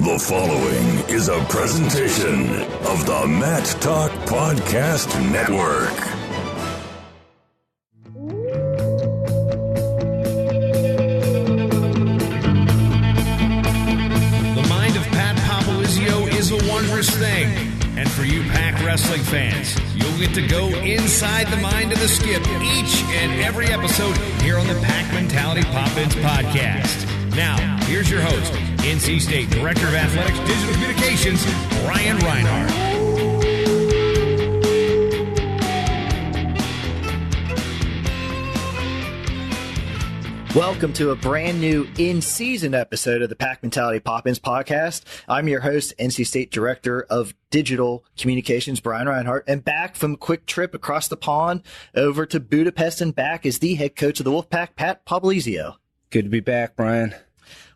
The following is a presentation of the Mat Talk Podcast Network. The mind of Pat Popolizio is a wondrous thing. And for you Pac Wrestling fans, you'll get to go inside the mind of the Skip each and every episode here on the Pac Mentality Pop-Ins podcast. Now, here's your host, NC State Director of Athletics Digital Communications, Ryan Reinhardt. Welcome to a brand new in-season episode of the Pac Mentality Pop-Ins podcast. I'm your host, NC State Director of Digital Communications, Brian Reinhardt, and back from a quick trip across the pond over to Budapest and back is the head coach of the Wolfpack, Pat Popolizio. Good to be back, Brian.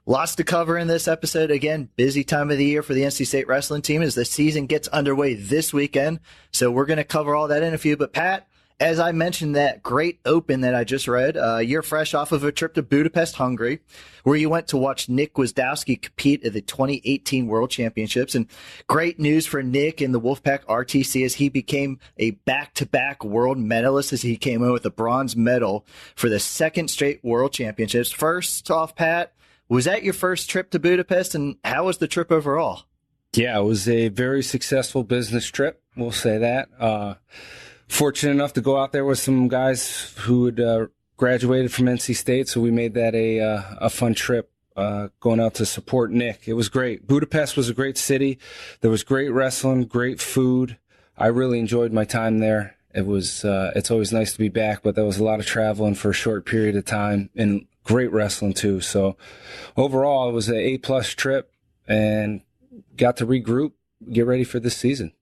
Lots to cover in this episode. Again, busy time of the year for the NC State wrestling team as the season gets underway this weekend. So we're going to cover all that in a few. But Pat, as I mentioned, that great open that I just read, you're fresh off of a trip to Budapest, Hungary, where you went to watch Nick Gwiazdowski compete at the 2018 World Championships. And great news for Nick and the Wolfpack RTC as he became a back-to-back world medalist as he came in with a bronze medal for the second straight World Championships. First off, Pat, was that your first trip to Budapest, and how was the trip overall? Yeah, it was a very successful business trip, we'll say that. Fortunate enough to go out there with some guys who had graduated from NC State, so we made that a fun trip going out to support Nick. It was great. Budapest was a great city. There was great wrestling, great food. I really enjoyed my time there. It was it's always nice to be back, but there was a lot of traveling for a short period of time and great wrestling too. So overall, it was an A-plus trip and got to regroup, get ready for this season.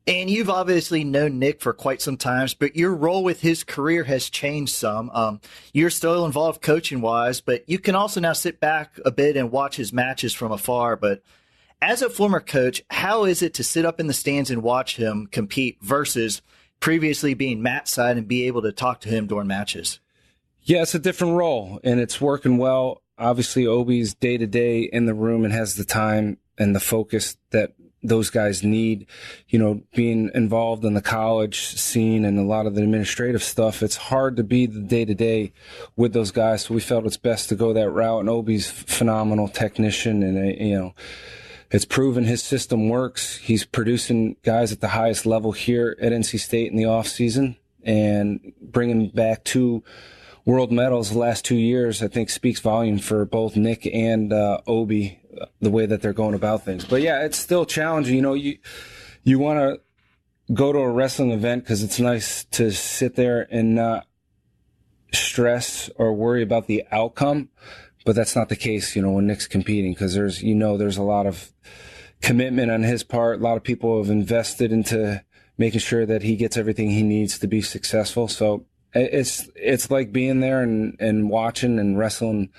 And you've obviously known Nick for quite some time, but your role with his career has changed some. You're still involved coaching-wise, but you can also now sit back a bit and watch his matches from afar. But as a former coach, how is it to sit up in the stands and watch him compete versus previously being mat side and be able to talk to him during matches? Yeah, it's a different role, and it's working well. Obviously, Obi's day-to-day in the room and has the time and the focus that those guys need. You know, being involved in the college scene and a lot of the administrative stuff, it's hard to be the day-to-day with those guys. So we felt it's best to go that route. And Obi's a phenomenal technician, and it's proven his system works. He's producing guys at the highest level here at NC State in the off season, and bringing back 2 world medals the last 2 years, I think speaks volume for both Nick and Obi, the way that they're going about things. But yeah, it's still challenging. You know, you want to go to a wrestling event because it's nice to sit there and not stress or worry about the outcome. But that's not the case, when Nick's competing, because there's a lot of commitment on his part. A lot of people have invested into making sure that he gets everything he needs to be successful. So it's like being there and watching and wrestling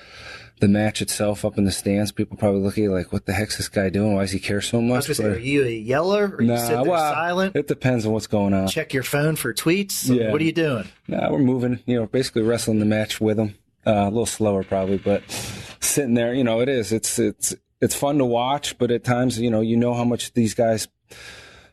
the match itself up in the stands. People probably look at you like, what the heck's this guy doing? Why does he care so much? Are you a yeller? Or you sit there silent? It depends on what's going on. Check your phone for tweets? Yeah. What are you doing? We're moving, basically wrestling the match with him. A little slower probably, but sitting there, it is. It's fun to watch, but at times, you know how much these guys,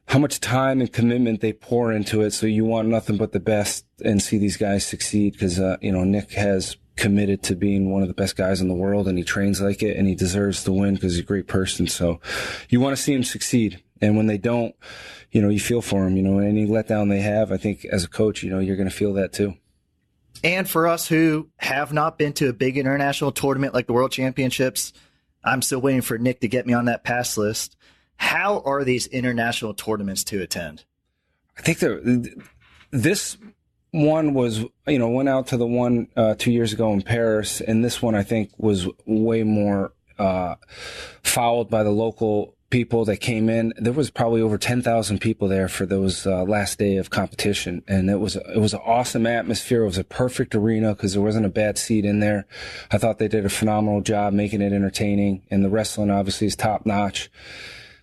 how much time and commitment they pour into it. So you want nothing but the best and see these guys succeed because, Nick has committed to being one of the best guys in the world, and he trains like it, and he deserves to win because he's a great person. So you want to see him succeed. And when they don't, you feel for him, any letdown they have, I think as a coach, you're going to feel that too. And for us who have not been to a big international tournament like the World Championships, I'm still waiting for Nick to get me on that pass list. How are these international tournaments to attend? I think this one was, went out to the one 2 years ago in Paris, and this one I think was way more followed by the local people that came in. There was probably over 10,000 people there for those last day of competition, and it was an awesome atmosphere. It was a perfect arena because there wasn't a bad seat in there. I thought they did a phenomenal job making it entertaining, and the wrestling obviously is top notch.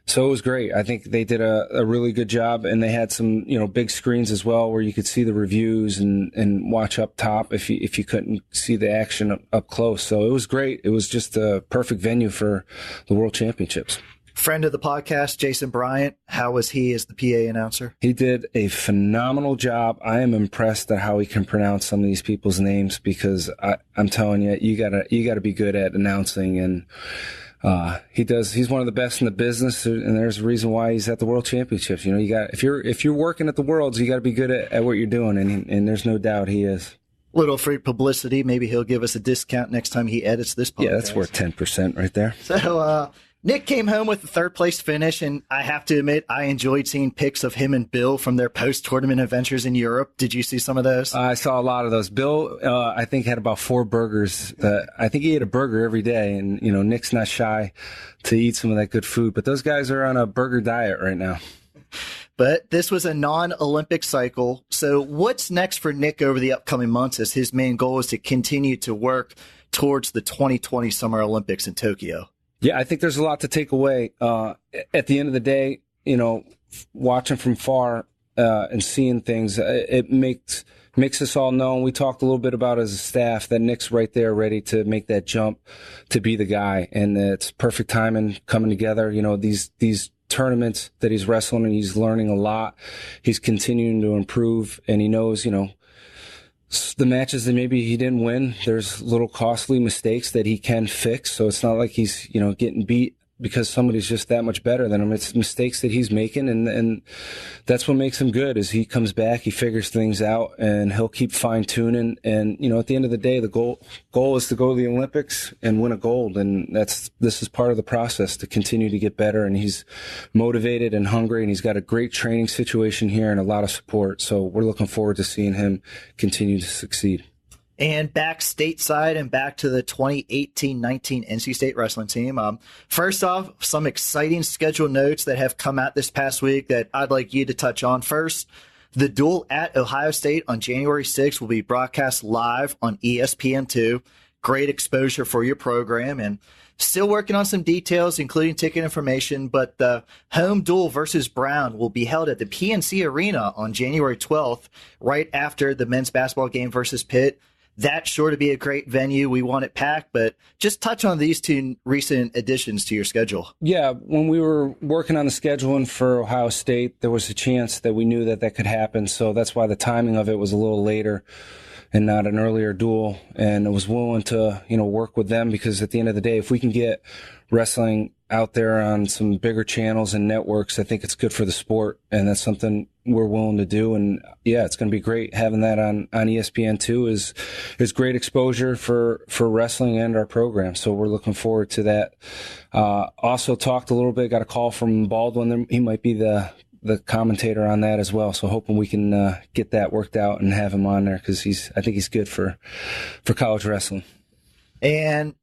So it was great. I think they did a really good job, and they had some, big screens as well where you could see the reviews and watch up top if you couldn't see the action up close. So it was great. It was just a perfect venue for the World Championships. Friend of the podcast, Jason Bryant, how was he as the PA announcer? He did a phenomenal job. I am impressed at how he can pronounce some of these people's names, because I'm telling you, you gotta be good at announcing, and he's one of the best in the business, and there's a reason why he's at the World Championships. If you're working at the Worlds, you got to be good at what you're doing, and there's no doubt he is. Little free publicity. Maybe he'll give us a discount next time he edits this podcast. Yeah, that's worth 10% right there. So, Nick came home with a third-place finish, and I have to admit, I enjoyed seeing pics of him and Bill from their post-tournament adventures in Europe. Did you see some of those? I saw a lot of those. Bill, I think, had about 4 burgers. I think he ate a burger every day, and, Nick's not shy to eat some of that good food. But those guys are on a burger diet right now. But this was a non-Olympic cycle. So what's next for Nick over the upcoming months, as his main goal is to continue to work towards the 2020 Summer Olympics in Tokyo? Yeah, I think there's a lot to take away. At the end of the day, watching from far and seeing things, it makes us all know. And we talked a little bit about as a staff that Nick's right there ready to make that jump to be the guy. And it's perfect timing coming together. These tournaments that he's wrestling, and he's learning a lot. He's continuing to improve, and he knows, the matches that maybe he didn't win, there's little costly mistakes that he can fix. So it's not like he's, getting beat because somebody's just that much better than him. It's mistakes that he's making, and that's what makes him good. Is he comes back, he figures things out, and he'll keep fine tuning. And at the end of the day, the goal is to go to the Olympics and win a gold, and this is part of the process to continue to get better. And he's motivated and hungry, and he's got a great training situation here and a lot of support. So we're looking forward to seeing him continue to succeed. And back stateside and back to the 2018-19 NC State wrestling team. First off, some exciting schedule notes that have come out this past week that I'd like you to touch on. First, the duel at Ohio State on January 6th will be broadcast live on ESPN2. Great exposure for your program, and still working on some details, including ticket information, but the home duel versus Brown will be held at the PNC Arena on January 12th, right after the men's basketball game versus Pitt. That's sure to be a great venue. We want it packed, but just touch on these 2 recent additions to your schedule. Yeah, when we were working on the scheduling for Ohio State, there was a chance that we knew that could happen. So that's why the timing of it was a little later and not an earlier duel. And I was willing to, work with them, because at the end of the day, if we can get wrestling out there on some bigger channels and networks, I think it's good for the sport, and that's something we're willing to do. And yeah, it's going to be great having that on ESPN2 is great exposure for wrestling and our program. So we're looking forward to that. Also talked a little bit, got a call from Baldwin. He might be the commentator on that as well. So hoping we can get that worked out and have him on there, because I think he's good for college wrestling. And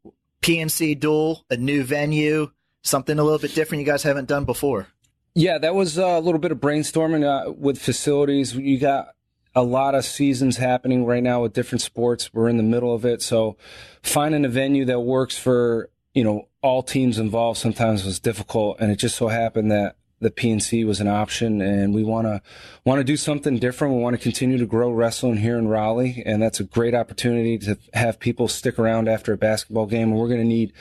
PNC duel, a new venue, something a little bit different you guys haven't done before. Yeah, that was a little bit of brainstorming with facilities. You got a lot of seasons happening right now with different sports. We're in the middle of it. So finding a venue that works for, all teams involved sometimes was difficult. And it just so happened that the PNC was an option, and we want to do something different. We want to continue to grow wrestling here in Raleigh, and that's a great opportunity to have people stick around after a basketball game. And we're going to need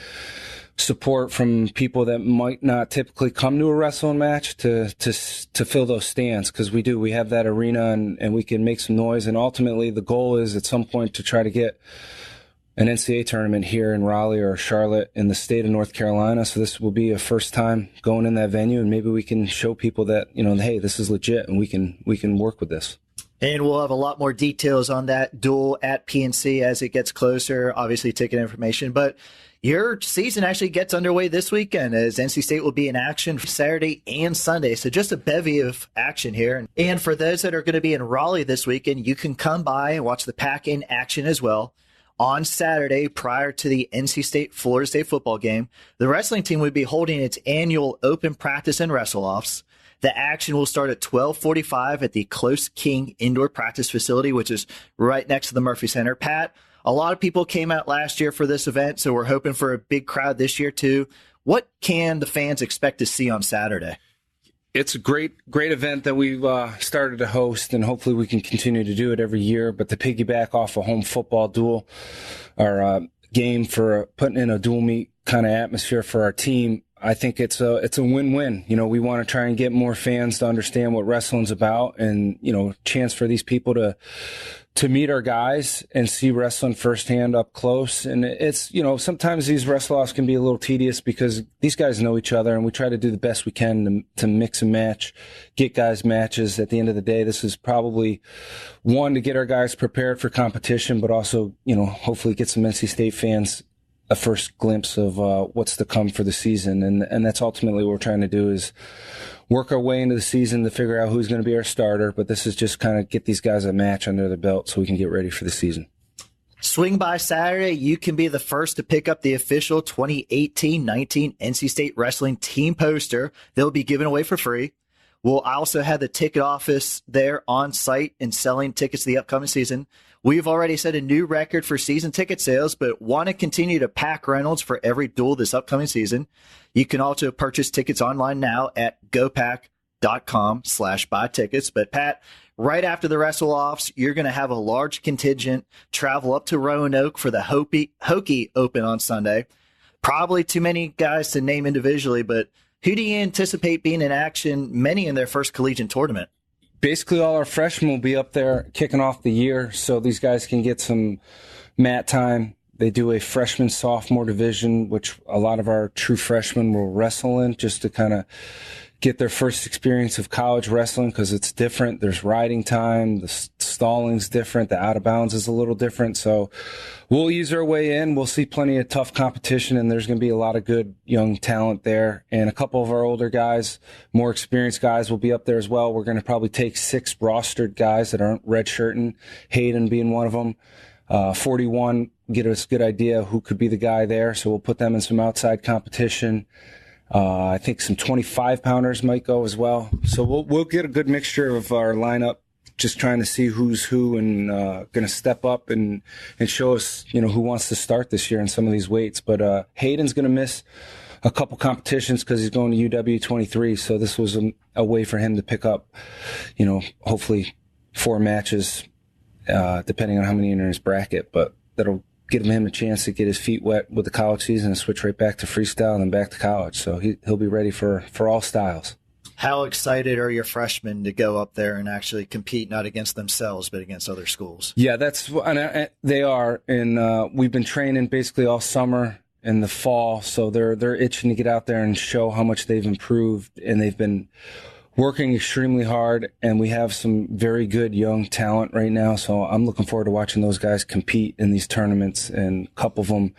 support from people that might not typically come to a wrestling match to fill those stands, because we have that arena and we can make some noise. And ultimately the goal is at some point to try to get an NCAA tournament here in Raleigh or Charlotte in the state of North Carolina. So this will be a first time going in that venue, and maybe we can show people that, hey, this is legit and we can work with this. And we'll have a lot more details on that duel at PNC as it gets closer, obviously ticket information. But your season actually gets underway this weekend, as NC State will be in action Saturday and Sunday. So just a bevy of action here. And for those that are going to be in Raleigh this weekend, you can come by and watch the Pack in action as well. On Saturday, prior to the NC State-Florida State football game, the wrestling team would be holding its annual open practice and wrestle-offs. The action will start at 12:45 at the Close King Indoor Practice Facility, which is right next to the Murphy Center. Pat, a lot of people came out last year for this event, so we're hoping for a big crowd this year too. What can the fans expect to see on Saturday? It's a great event that we've started to host, and hopefully we can continue to do it every year. But to piggyback off a home football duel, our game for putting in a dual meet kind of atmosphere for our team, I think it's a win-win. We want to try and get more fans to understand what wrestling's about, and chance for these people to meet our guys and see wrestling firsthand up close. And it's, sometimes these wrestle-offs can be a little tedious because these guys know each other, and we try to do the best we can to mix and match, get guys matches. At the end of the day, this is probably one to get our guys prepared for competition, but also, hopefully get some NC State fans a first glimpse of what's to come for the season. And that's ultimately what we're trying to do, is work our way into the season to figure out who's going to be our starter. But this is just kind of get these guys a match under their belt so we can get ready for the season. Swing by Saturday. You can be the first to pick up the official 2018-19 NC State Wrestling team poster. They'll be given away for free. We'll also have the ticket office there on site and selling tickets to the upcoming season. We've already set a new record for season ticket sales, but want to continue to pack Reynolds for every duel this upcoming season. You can also purchase tickets online now at gopack.com/buy tickets. But Pat, right after the wrestle-offs, you're going to have a large contingent travel up to Roanoke for the Hokie Open on Sunday. Probably too many guys to name individually, but who do you anticipate being in action, many in their first collegiate tournament? Basically, all our freshmen will be up there kicking off the year, so these guys can get some mat time. They do a freshman-sophomore division, which a lot of our true freshmen will wrestle in, just to kind of get their first experience of college wrestling, because it's different. There's riding time, the stalling's different, the out of bounds is a little different. So we'll ease our way in. We'll see plenty of tough competition, and there's going to be a lot of good young talent there. And a couple of our older guys, more experienced guys, will be up there as well. We're going to probably take 6 rostered guys that aren't redshirting, Hayden being one of them. 41, get us a good idea who could be the guy there. So we'll put them in some outside competition. I think some 25-pounders might go as well. So we'll get a good mixture of our lineup, just trying to see who's who, and going to step up and show us, who wants to start this year in some of these weights. But Hayden's going to miss a couple competitions because he's going to UW23. So this was a way for him to pick up, hopefully 4 matches, depending on how many are in his bracket. But that'll give him a chance to get his feet wet with the college season and switch right back to freestyle and then back to college. So he'll be ready for all styles. How excited are your freshmen to go up there and actually compete, not against themselves, but against other schools? Yeah, they are. And we've been training basically all summer and the fall. So they're itching to get out there and show how much they've improved. And they've been working extremely hard, and we have some very good young talent right now. So I'm looking forward to watching those guys compete in these tournaments, and a couple of them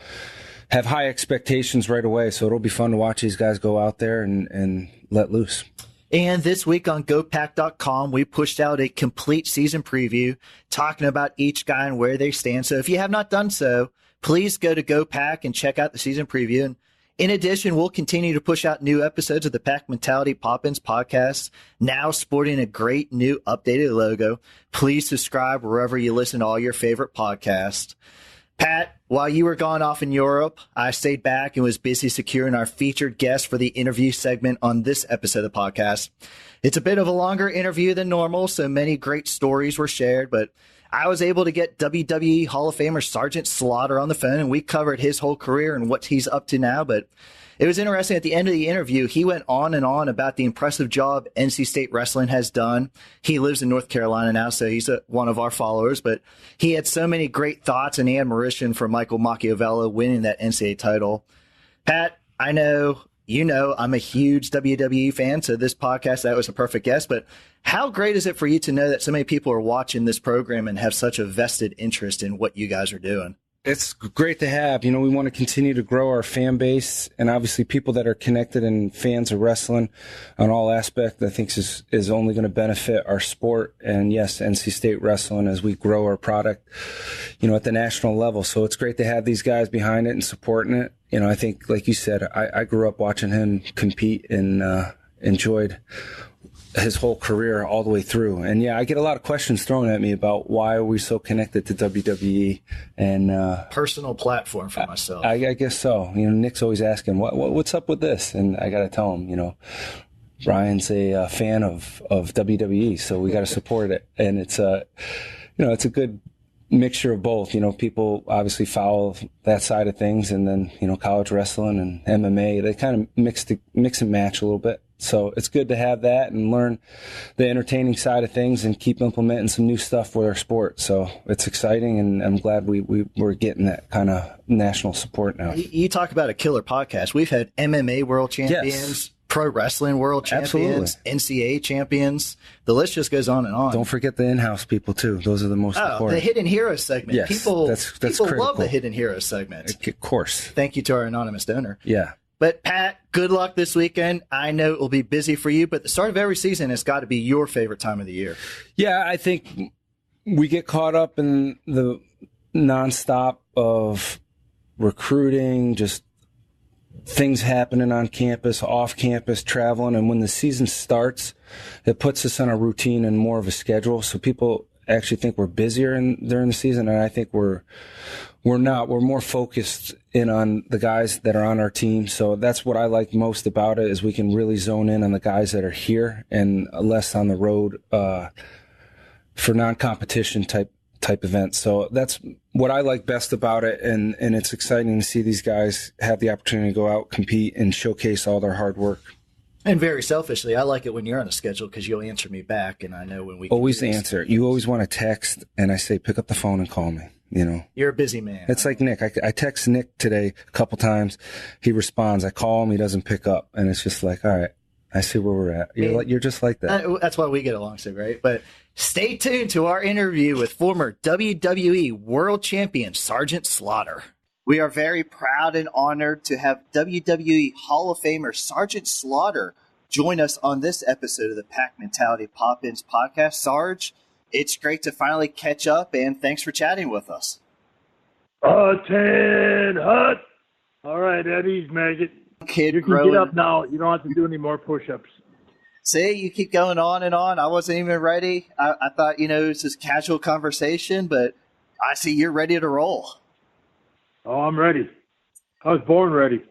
have high expectations right away. So it'll be fun to watch these guys go out there and let loose. And this week on GoPack.com, we pushed out a complete season preview talking about each guy and where they stand. So if you have not done so, please go to GoPack and check out the season preview. And in addition, we'll continue to push out new episodes of the Pack Mentality Pop-Ins podcast, now sporting a great new updated logo. Please subscribe wherever you listen to all your favorite podcasts. Pat, while you were gone off in Europe, I stayed back and was busy securing our featured guest for the interview segment on this episode of the podcast. It's a bit of a longer interview than normal, so many great stories were shared, but I was able to get WWE Hall of Famer Sergeant Slaughter on the phone, and we covered his whole career and what he's up to now. But it was interesting. At the end of the interview, he went on and on about the impressive job NC State Wrestling has done. He lives in North Carolina now, so he's one of our followers. But he had so many great thoughts and admiration for Michael Macchiavello winning that NCAA title. Pat, I know I'm a huge WWE fan, so this podcast, that was a perfect guest. But how great is it for you to know that so many people are watching this program and have such a vested interest in what you guys are doing? It's great to have. We want to continue to grow our fan base, and obviously people that are connected and fans of wrestling on all aspects, I think is only going to benefit our sport. And yes, NC State Wrestling as we grow our product, at the national level. So it's great to have these guys behind it and supporting it. I think, like you said, I grew up watching him compete, and enjoyed his whole career all the way through. And yeah, I get a lot of questions thrown at me about why are we so connected to WWE and personal platform for myself. I guess so. Nick's always asking what's up with this, and I got to tell him, Ryan's a fan of WWE, so we got to support it. And it's it's a good mixture of both. People obviously follow that side of things, and then college wrestling and MMA, they kind of mix and match a little bit. So it's good to have that and learn the entertaining side of things and keep implementing some new stuff with our sport. So it's exciting, and I'm glad we're getting that kind of national support now. You talk about a killer podcast. We've had MMA world champions, yes, pro wrestling world champions, absolutely, NCAA champions. The list just goes on and on. Don't forget the in-house people too. Those are the most important. The Hidden Heroes segment. Yes, people critical. Love the Hidden Heroes segment. Of course. Thank you to our anonymous donor. Yeah. But Pat, good luck this weekend. I know it will be busy for you, but the start of every season has got to be your favorite time of the year. Yeah, I think we get caught up in the nonstop of recruiting, just things happening on campus, off campus, traveling. And when the season starts, it puts us on a routine and more of a schedule. So people actually think we're busier during the season. And I think we're not. We're more focused in on the guys that are on our team. So that's what I like most about it, is we can really zone in on the guys that are here and less on the road for non-competition type events. So that's what I like best about it. And it's exciting to see these guys have the opportunity to go out, compete, and showcase all their hard work. And very selfishly, I like it when you're on a schedule because you'll answer me back, and I know when we always answer. You always want to text, and I say, pick up the phone and call me. You're a busy man. It's like Nick. I text Nick today a couple times. He responds. I call him. He doesn't pick up, and it's just like, all right, I see where we're at. You're just like that. That's why we get along so great. But stay tuned to our interview with former WWE World Champion Sergeant Slaughter. We are very proud and honored to have WWE Hall of Famer Sergeant Slaughter join us on this episode of the Pack Mentality Pop-Ins podcast. Sarge, it's great to finally catch up, and thanks for chatting with us. 10 hut. All right, Eddie's maggot. Kid you can growing. Get up now. You don't have to do any more push-ups. See, you keep going on and on. I wasn't even ready. I thought, it's just casual conversation, but I see you're ready to roll. Oh, I'm ready. I was born ready.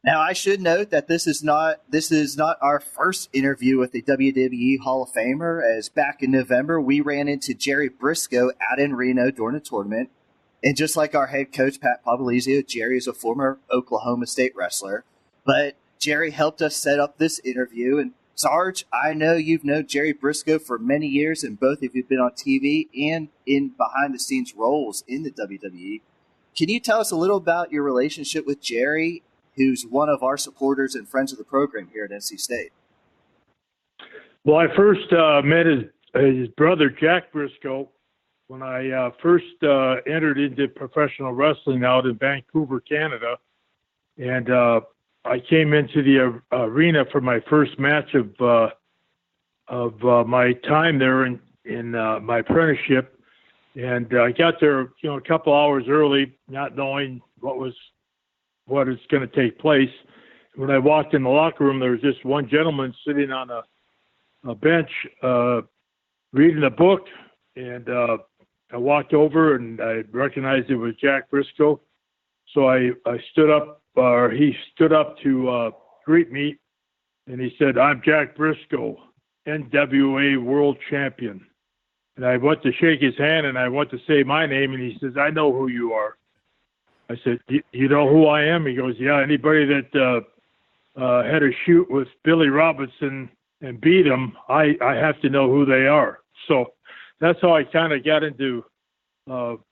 Now, I should note that this is not our first interview with the WWE Hall of Famer, as back in November, we ran into Jerry Briscoe out in Reno during a tournament. And just like our head coach, Pat Popolizio, Jerry is a former Oklahoma State wrestler. But Jerry helped us set up this interview. And Sarge, I know you've known Jerry Briscoe for many years, and both of you have been on TV and in behind-the-scenes roles in the WWE. Can you tell us a little about your relationship with Jerry, who's one of our supporters and friends of the program here at NC State? Well, I first met his brother, Jack Briscoe, when I first entered into professional wrestling out in Vancouver, Canada. And I came into the arena for my first match of my time there in my apprenticeship. And I got there, a couple hours early, not knowing what is going to take place. When I walked in the locker room, there was just one gentleman sitting on a bench reading a book, and I walked over and I recognized it was Jack Briscoe. So I stood up, or he stood up to greet me, and he said, "I'm Jack Briscoe, NWA World Champion." And I went to shake his hand, and I went to say my name, and he says, "I know who you are." I said, "You know who I am?" He goes, "Yeah, anybody that had a shoot with Billy Robinson and beat him, I have to know who they are." So that's how I kind of got into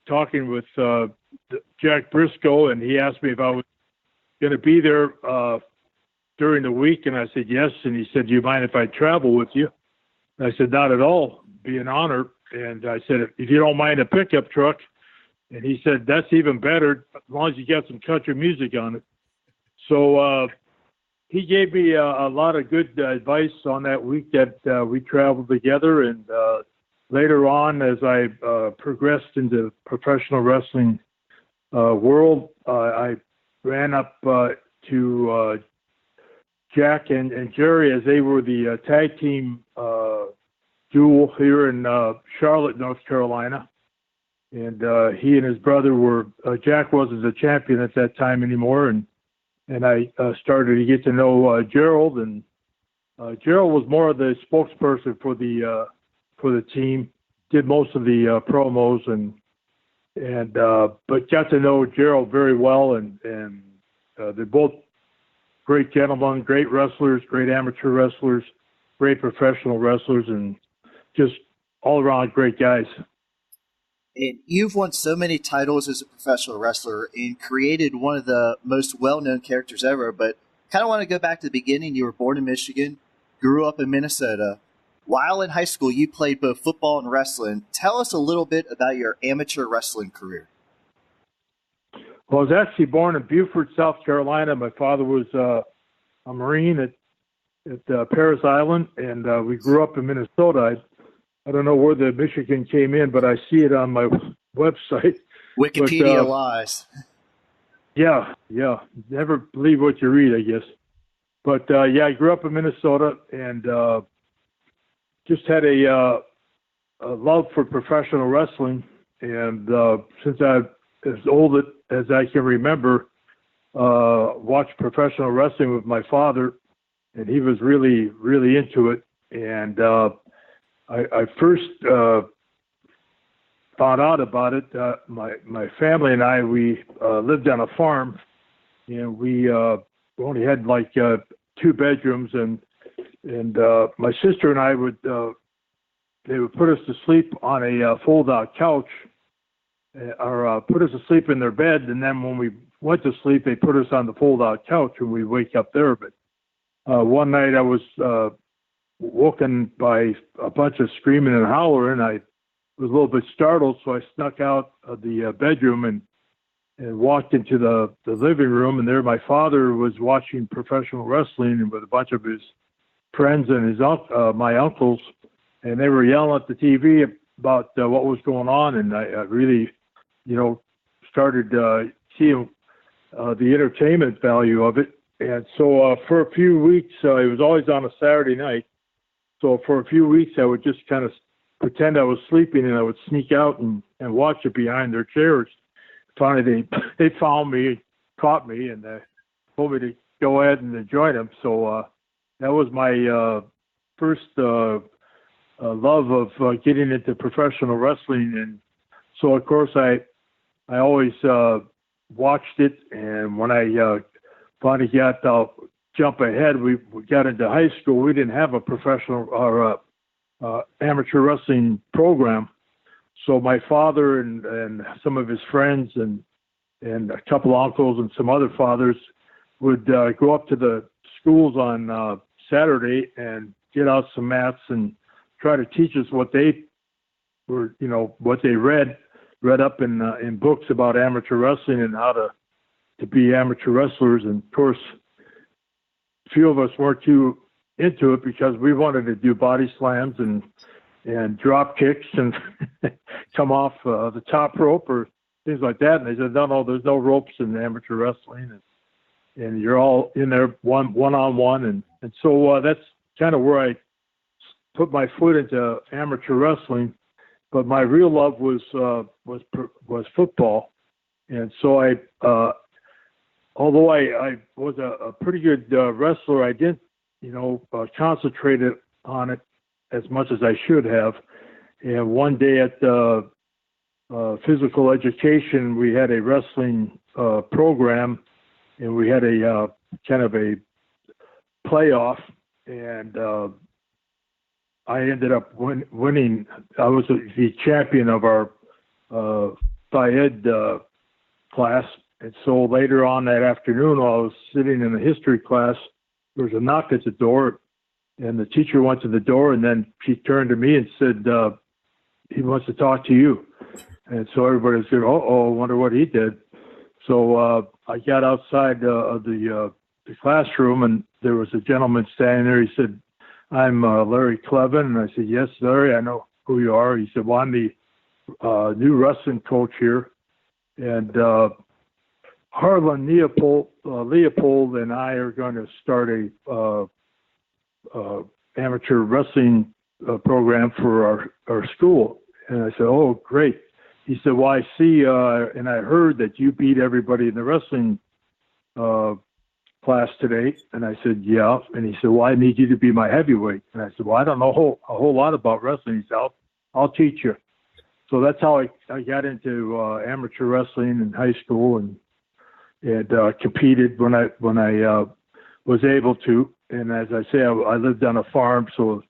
talking with Jack Briscoe, and he asked me if I was going to be there during the week, and I said yes. And he said, "Do you mind if I travel with you?" And I said, "Not at all. It'd be an honor." And I said, "If you don't mind a pickup truck." And he said, "That's even better, as long as you got some country music on it." So he gave me a lot of good advice on that week that we traveled together. And later on, as I progressed into professional wrestling world, I ran up to Jack and Jerry, as they were the tag team duel here in Charlotte, North Carolina. And he and his brother were, Jack wasn't the champion at that time anymore. And I started to get to know Gerald, and Gerald was more of the spokesperson for the team, did most of the promos, but got to know Gerald very well, and they're both great gentlemen, great wrestlers, great amateur wrestlers, great professional wrestlers, and just all around great guys. And you've won so many titles as a professional wrestler and created one of the most well-known characters ever, but kind of want to go back to the beginning. You were born in Michigan, grew up in Minnesota. While in high school, you played both football and wrestling. Tell us a little bit about your amateur wrestling career. Well, I was actually born in Beaufort, South Carolina. My father was a Marine at Parris Island, and we grew up in Minnesota. I don't know where the Michigan came in, but I see it on my website. Wikipedia lies. Yeah. Never believe what you read, I guess. But, I grew up in Minnesota and just had a love for professional wrestling. And since I, as old as I can remember, watched professional wrestling with my father, and he was really, really into it. And I first found out about it. My family and I, we lived on a farm, and we only had like 2 bedrooms, and my sister and I they would put us to sleep on a fold-out couch, or put us to sleep in their bed, and then when we went to sleep, they put us on the fold-out couch, and we'd wake up there. But one night I was woken by a bunch of screaming and hollering. I was a little bit startled, so I snuck out of the bedroom and walked into the living room, and there my father was watching professional wrestling with a bunch of his friends and his my uncles, and they were yelling at the TV about what was going on, and I really, started seeing the entertainment value of it. And so for a few weeks, it was always on a Saturday night. So for a few weeks, I would just kind of pretend I was sleeping, and I would sneak out and watch it behind their chairs. Finally, they found me, caught me, and told me to go ahead and join them. So that was my first love of getting into professional wrestling. And so, of course, I always watched it. And when I finally got jump ahead, we got into high school. We didn't have a professional or amateur wrestling program. So my father and some of his friends and a couple of uncles and some other fathers would go up to the schools on Saturday and get out some mats and try to teach us what they were, what they read up in books about amateur wrestling and how to be amateur wrestlers. And of course, a few of us weren't too into it because we wanted to do body slams and drop kicks and come off the top rope or things like that. And they said, no, there's no ropes in amateur wrestling, and you're all in there one-on-one. And so that's kind of where I put my foot into amateur wrestling. But my real love was football. And so although I was a pretty good wrestler, I didn't, concentrated on it as much as I should have. And one day at physical education, we had a wrestling program, and we had a kind of a playoff, and I ended up winning. I was the champion of our Phi Ed class. And so later on that afternoon, while I was sitting in the history class, there was a knock at the door, and the teacher went to the door, and then she turned to me and said, he wants to talk to you. And so everybody said, I wonder what he did. So I got outside of the classroom, and there was a gentleman standing there. He said, I'm Larry Clevin. And I said, yes, Larry, I know who you are. He said, well, I'm the new wrestling coach here. And Harlan Leopold and I are going to start a amateur wrestling program for our school. And I said, oh, great. He said, well, I see, and I heard that you beat everybody in the wrestling class today. And I said, yeah. And he said, well, I need you to be my heavyweight. And I said, well, I don't know a whole lot about wrestling. He said, I'll teach you. So that's how I got into amateur wrestling in high school and competed when I was able to. And as I say, I lived on a farm, so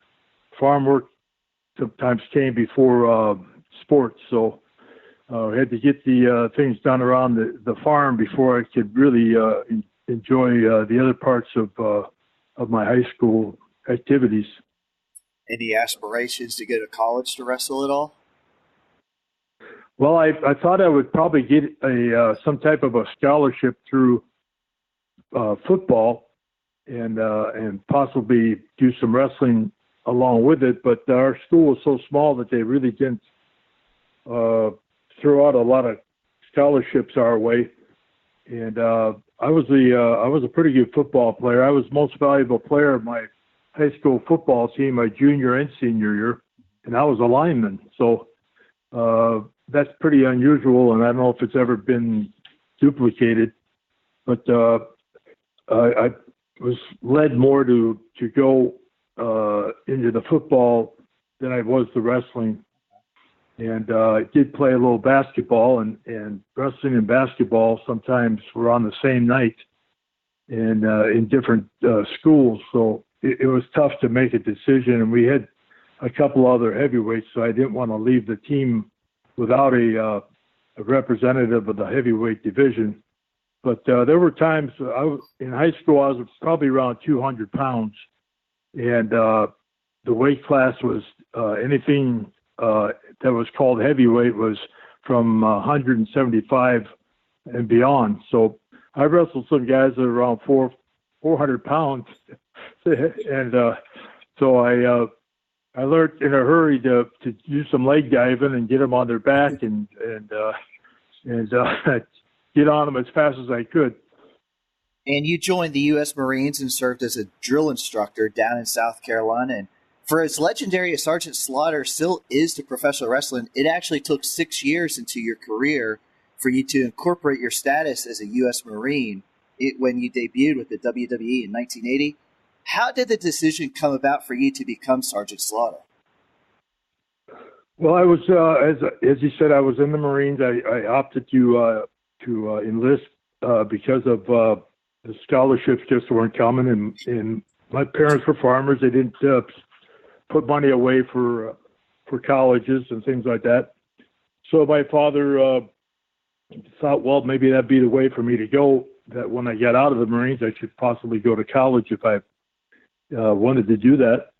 farm work sometimes came before sports. So I had to get the things done around the farm before I could really enjoy the other parts of my high school activities. Any aspirations to go to college to wrestle at all? Well, I thought I would probably get some type of a scholarship through football and possibly do some wrestling along with it. But our school was so small that they really didn't throw out a lot of scholarships our way. And I was a pretty good football player. I was most valuable player of my high school football team, my junior and senior year, and I was a lineman. So that's pretty unusual, and I don't know if it's ever been duplicated. But I was led more to go into the football than I was the wrestling. And I did play a little basketball, and wrestling and basketball sometimes were on the same night and in different schools. So it was tough to make a decision, and we had a couple other heavyweights, so I didn't want to leave the team without a representative of the heavyweight division. But there were times in high school, I was probably around 200 pounds, and the weight class was anything that was called heavyweight was from 175 and beyond. So I wrestled some guys that are around 400 pounds, and so I learned in a hurry to do some leg diving and get them on their back and get on them as fast as I could. And you joined the U.S. Marines and served as a drill instructor down in South Carolina. And for as legendary as Sergeant Slaughter still is to professional wrestling, it actually took 6 years into your career for you to incorporate your status as a U.S. Marine when you debuted with the WWE in 1980. How did the decision come about for you to become Sergeant Slaughter? Well, I was, as you said, I was in the Marines. I opted to enlist because of the scholarships just weren't coming, and my parents were farmers. They didn't put money away for colleges and things like that. So my father thought, well, maybe that'd be the way for me to go, that when I got out of the Marines, I should possibly go to college if I wanted to do that.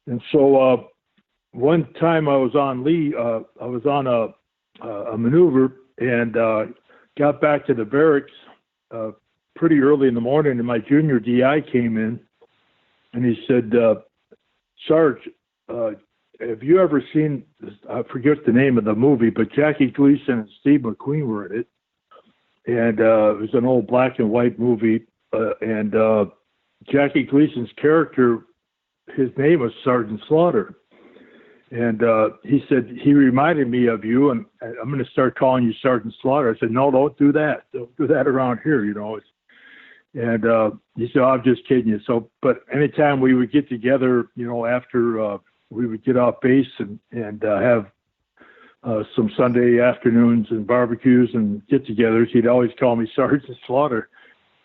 And so one time I was on I was on a maneuver and got back to the barracks pretty early in the morning, and my junior DI came in, and he said, Sarge, have you ever seen, I forget the name of the movie, but Jackie Gleason and Steve McQueen were in it. And it was an old black and white movie. And Jackie Gleason's character, his name was Sergeant Slaughter. And he said, he reminded me of you, and I'm going to start calling you Sergeant Slaughter. I said, no, don't do that. Don't do that around here, you know. And he said, oh, I'm just kidding you. So, but anytime we would get together, you know, after we would get off base and have some Sunday afternoons and barbecues and get-togethers, he'd always call me Sergeant Slaughter.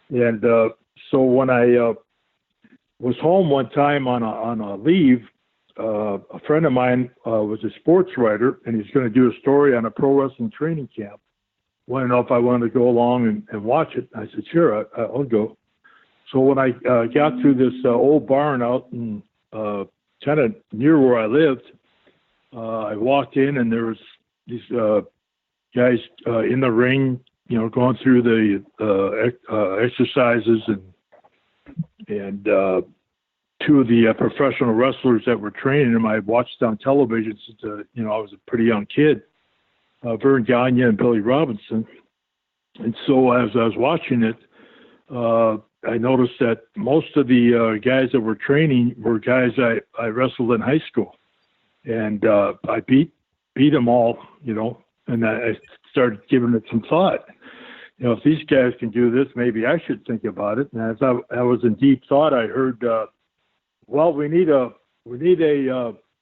And so when I was home one time on a leave, a friend of mine was a sports writer, and he's going to do a story on a pro wrestling training camp. Wanted to know if I wanted to go along and watch it. I said, sure, I'll go. So when I got to this old barn out in kind of near where I lived, I walked in, and there was these guys in the ring, you know, going through the exercises, and two of the professional wrestlers that were training them I watched on television since, you know, I was a pretty young kid, Vern Gagne and Billy Robinson. And so as I was watching it, I noticed that most of the guys that were training were guys I wrestled in high school. And I beat them all, and I started giving it some thought. If these guys can do this, maybe I should think about it. And as I was in deep thought, I heard, we need a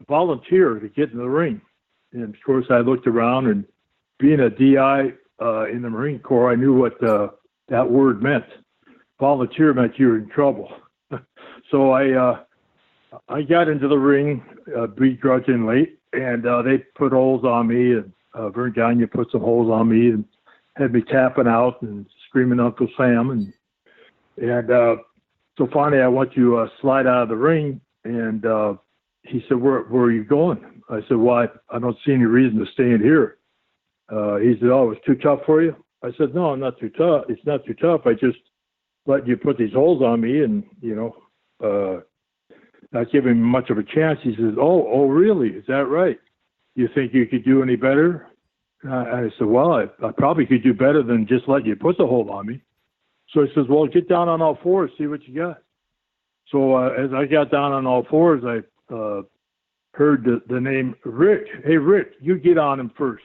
volunteer to get in the ring. And of course, I looked around, and being a DI in the Marine Corps, I knew what that word meant. Volunteer meant you were in trouble. So I got into the ring begrudgingly, and they put holes on me, and Vern Gagne put some holes on me and had me tapping out and screaming Uncle Sam. And so finally I went to slide out of the ring, and he said, where are you going? I said, well, I don't see any reason to stay in here. He said, oh, it's too tough for you? I said, no, I'm not too tough. It's not too tough. I just let you put these holes on me and, not giving me much of a chance. He says, oh, really? Is that right? You think you could do any better? I said, well, I probably could do better than just let you put the hole on me. So he says, well, get down on all fours, see what you got. So as I got down on all fours, I heard the name Rick. Hey, Rick, you get on him first.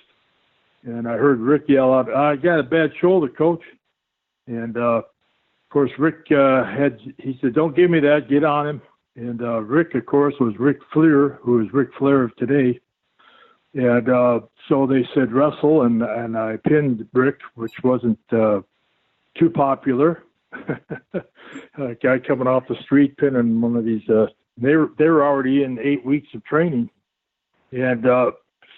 And I heard Rick yell out, I got a bad shoulder, coach. And, of course, Rick he said, don't give me that, get on him. And Rick, of course, was Ric Flair, who is Ric Flair of today. And so they said wrestle, and I pinned Rick, which wasn't too popular. A guy coming off the street pinning one of these. They were already in 8 weeks of training. And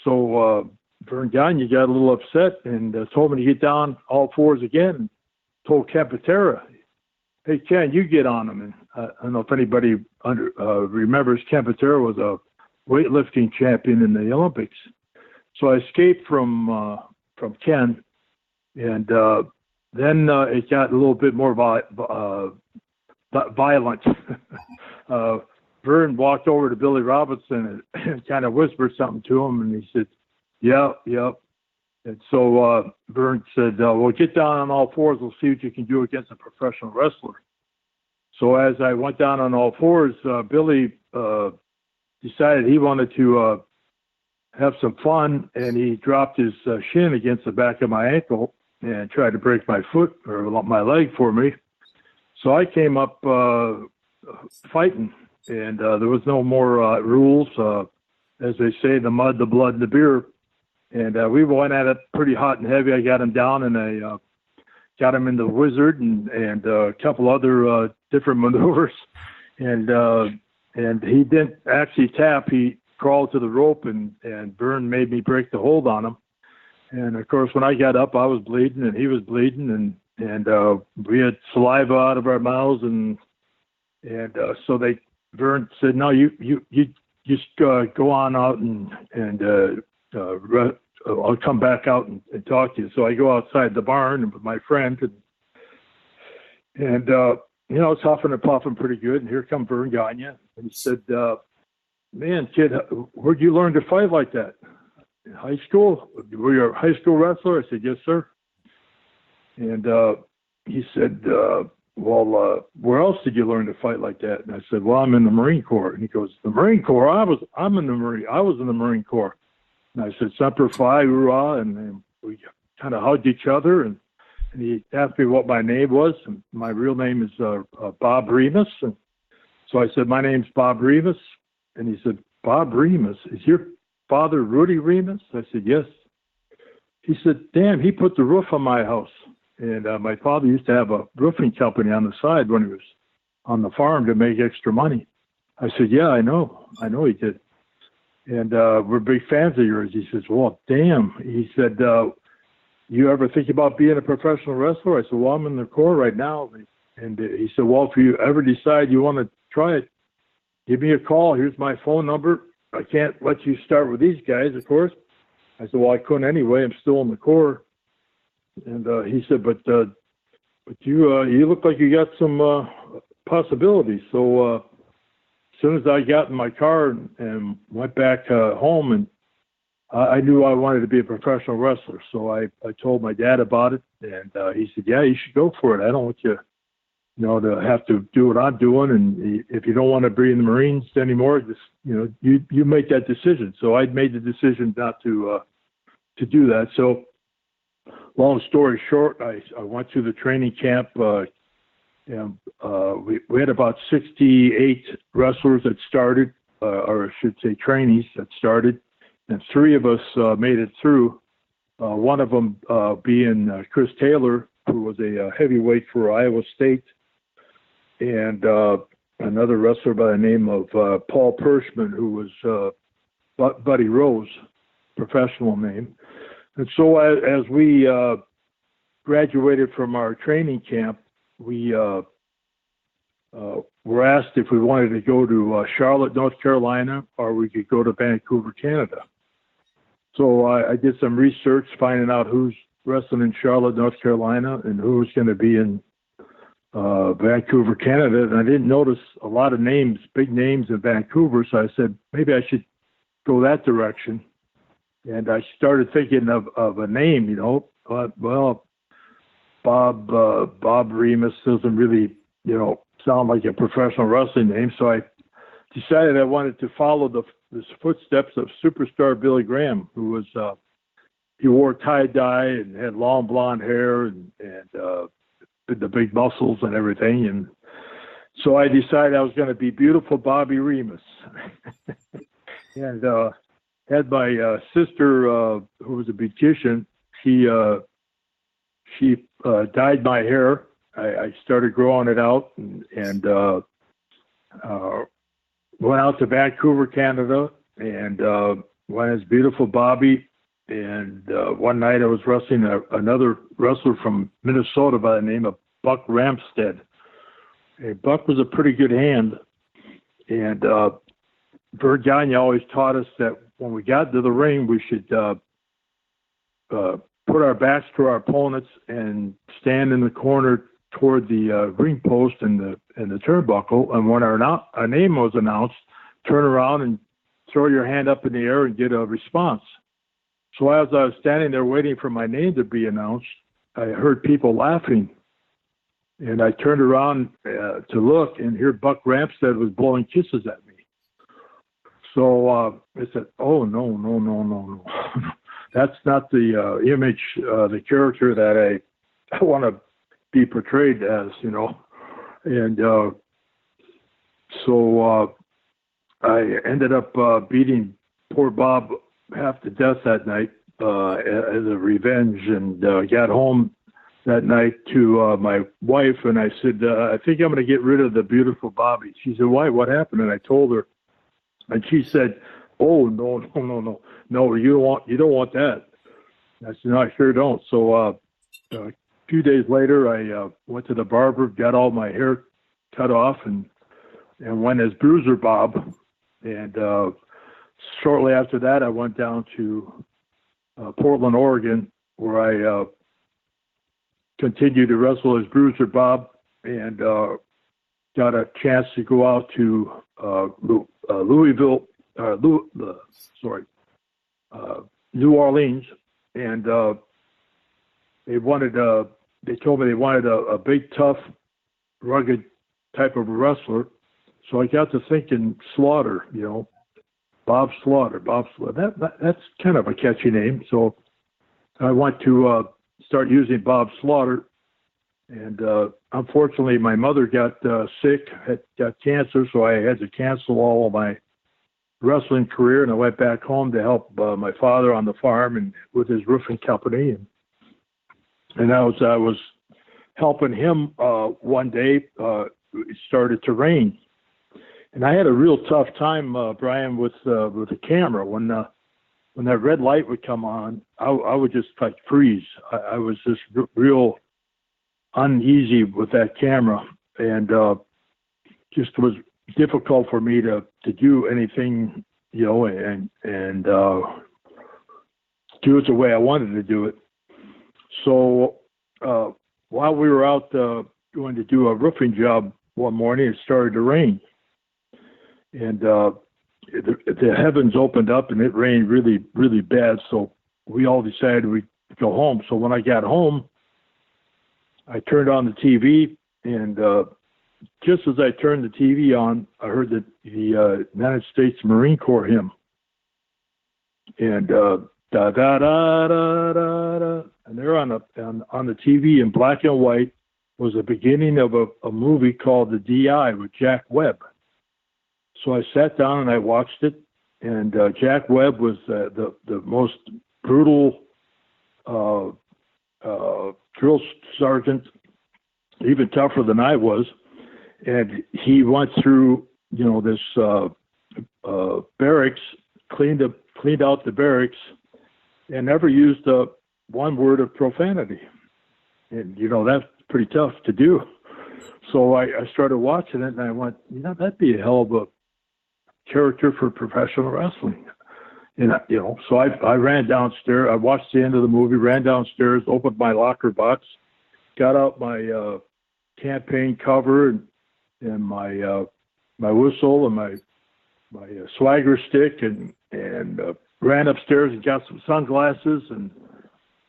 so Vern Gagne got a little upset and told me to get down all fours again, and told Ken Patera, hey, Ken, you get on him. And I don't know if anybody remembers, Ken Patera was a weightlifting champion in the Olympics. So I escaped from Ken, and then it got a little bit more violent. Vern walked over to Billy Robinson and kind of whispered something to him, and he said, yep. And so Vern said, well, get down on all fours. We'll see what you can do against a professional wrestler. So as I went down on all fours, Billy decided he wanted to have some fun, and he dropped his shin against the back of my ankle and tried to break my foot or my leg for me. So I came up fighting, and there was no more rules. As they say, the mud, the blood, and the beer. And we went at it pretty hot and heavy. I got him down, and I got him in the wizard and a couple other different maneuvers. And he didn't actually tap. He crawled to the rope, and Vern made me break the hold on him. And, of course, when I got up, I was bleeding, and he was bleeding, and we had saliva out of our mouths. And so Vern said, no, you just go on out and I'll come back out and talk to you. So I go outside the barn with my friend, and it's huffing and puffing pretty good. And here comes Vern Gagne. And he said, man, kid, where'd you learn to fight like that? In high school? Were you a high school wrestler? I said, yes, sir. And he said, well, where else did you learn to fight like that? And I said, well, I'm in the Marine Corps. And he goes, the Marine Corps? I was in the Marine Corps. And I said, Semper Fi, hoorah, and we kind of hugged each other. And he asked me what my name was. And my real name is Bob Remus. And so I said, my name's Bob Remus. And he said, Bob Remus, is your father Rudy Remus? I said, yes. He said, damn, he put the roof on my house. And my father used to have a roofing company on the side when he was on the farm to make extra money. I said, yeah, I know he did. And we're big fans of yours. He says, well, damn. He said, you ever think about being a professional wrestler? I said, well, I'm in the Corps right now. And he said, well, if you ever decide you want to try it, give me a call. Here's my phone number. I can't let you start with these guys, of course. I said, well, I couldn't anyway. I'm still in the Corps. And he said, but you look like you got some possibilities. So as soon as I got in my car and went back home, and I knew I wanted to be a professional wrestler. So I told my dad about it, and he said, yeah, you should go for it. I don't want you, to have to do what I'm doing. And if you don't want to be in the Marines anymore, just, you make that decision. So I made the decision not to do that. So long story short, I went to the training camp. We had about 68 wrestlers that started, or I should say trainees that started, and 3 of us made it through. One of them being Chris Taylor, who was a heavyweight for Iowa State, and another wrestler by the name of Paul Pershman, who was Buddy Rose, professional name. And so as we graduated from our training camp, we were asked if we wanted to go to Charlotte, North Carolina, or we could go to Vancouver, Canada. So I did some research, finding out who's wrestling in Charlotte, North Carolina, and who was going to be in Vancouver, Canada. And I didn't notice a lot of names, big names in Vancouver, so I said, maybe I should go that direction. And I started thinking of a name, well, Bob Remus doesn't really, sound like a professional wrestling name. So I decided I wanted to follow the footsteps of superstar Billy Graham, who was, he wore tie-dye and had long blonde hair and the big muscles and everything. And so I decided I was going to be beautiful Bobby Remus. And had my sister, who was a beautician, she dyed my hair. I started growing it out and went out to Vancouver, Canada, and went as beautiful Bobby. And one night I was wrestling another wrestler from Minnesota by the name of Buck Ramstead. And Buck was a pretty good hand. And Bert Gagne always taught us that when we got to the ring, we should put our backs to our opponents and stand in the corner toward the ring post and the turnbuckle. And when our name was announced, turn around and throw your hand up in the air and get a response. So as I was standing there waiting for my name to be announced, I heard people laughing. And I turned around to look, and here Buck Ramstead was blowing kisses at me. So I said, oh, no. That's not the image, the character that I want to be portrayed as, And so I ended up beating poor Bob half to death that night as a revenge, and got home that night to my wife, and I said, I think I'm going to get rid of the beautiful Bobby. She said, why? What happened? And I told her, and she said, oh, no, you don't want that. I said, no, I sure don't. So a few days later, I went to the barber, got all my hair cut off, and went as Bruiser Bob. And shortly after that, I went down to Portland, Oregon, where I continued to wrestle as Bruiser Bob, and got a chance to go out to New Orleans, and they told me they wanted a big, tough, rugged type of wrestler. So I got to thinking Slaughter, Bob Slaughter. That's kind of a catchy name. So I went to start using Bob Slaughter, and unfortunately my mother got sick, got cancer, so I had to cancel all of my wrestling career, and I went back home to help my father on the farm and with his roofing company, and I was helping him one day. It started to rain, and I had a real tough time, Brian, with the camera. When that red light would come on, I would just like freeze. I was just real uneasy with that camera, and just was difficult for me to do anything, and do it the way I wanted to do it. So while we were out going to do a roofing job one morning, it started to rain, and the heavens opened up and it rained really, really bad. So we all decided we'd go home. So when I got home, I turned on the TV, and just as I turned the TV on, I heard the United States Marine Corps hymn. And da da da da da da, and there on the TV in black and white was the beginning of a movie called The DI with Jack Webb. So I sat down and I watched it, and Jack Webb was the most brutal drill sergeant, even tougher than I was, and he went through this barracks, cleaned out the barracks, and never used one word of profanity, and that's pretty tough to do. So I started watching it, and I went, that'd be a hell of a character for professional wrestling. And, so I ran downstairs. I watched the end of the movie, ran downstairs, opened my locker box, got out my campaign cover and my whistle and my swagger stick, and ran upstairs and got some sunglasses and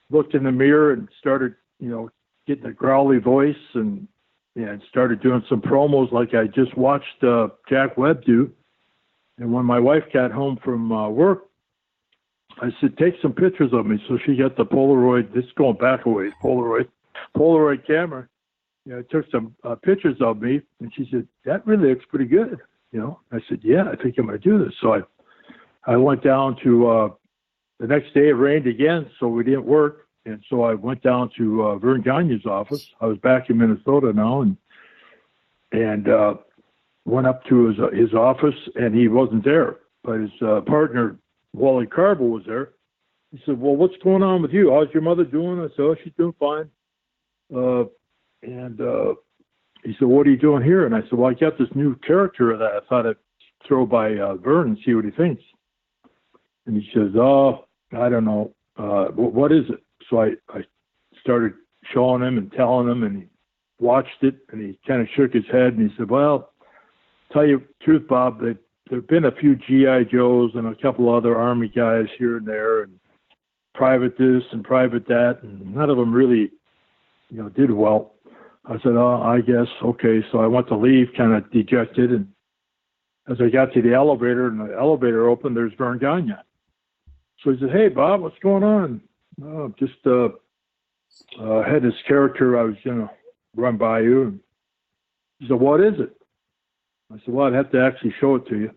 looked in the mirror and started, getting a growly voice and started doing some promos like I just watched Jack Webb do. And when my wife got home from work, I said, take some pictures of me. So she got the Polaroid, this is going back a ways, Polaroid camera. Took some pictures of me, and she said, that really looks pretty good. I said, yeah, I think I'm going to do this. So I went down to, the next day it rained again, so we didn't work. And so I went down to Vern Gagne's office. I was back in Minnesota now, and went up to his office, and he wasn't there. But his partner, Wally Carver, was there. He said, well, what's going on with you? How's your mother doing? I said, oh, she's doing fine. And he said, what are you doing here? And I said, well, I got this new character that I thought I'd throw by Vern and see what he thinks. And he says, oh, I don't know. What is it? So I started showing him and telling him, and he watched it, and he kind of shook his head, and he said, well, tell you the truth, Bob, there have been a few G.I. Joes and a couple other Army guys here and there, and private this and private that, and none of them really, did well. I said, oh, I guess, okay. So I went to leave, kind of dejected, and as I got to the elevator, and the elevator opened, there's Vern Gagne. So he said, hey, Bob, what's going on? Oh, just had this character I was going to run by you. And he said, what is it? I said, well, I'd have to actually show it to you.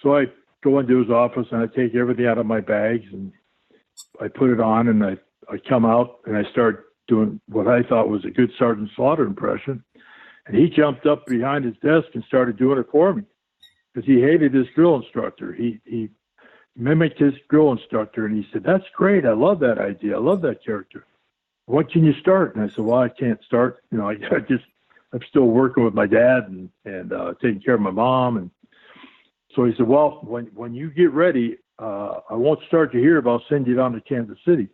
So I go into his office, and I take everything out of my bags, and I put it on, and I come out, and I start doing what I thought was a good Sergeant Slaughter impression. And he jumped up behind his desk and started doing it for me because he hated his drill instructor. He mimicked his drill instructor, and he said, that's great. I love that idea. I love that character. When can you start? And I said, well, I can't start. I'm still working with my dad and taking care of my mom. And so he said, well, when you get ready, I won't start you here, but I'll send you down to Kansas City.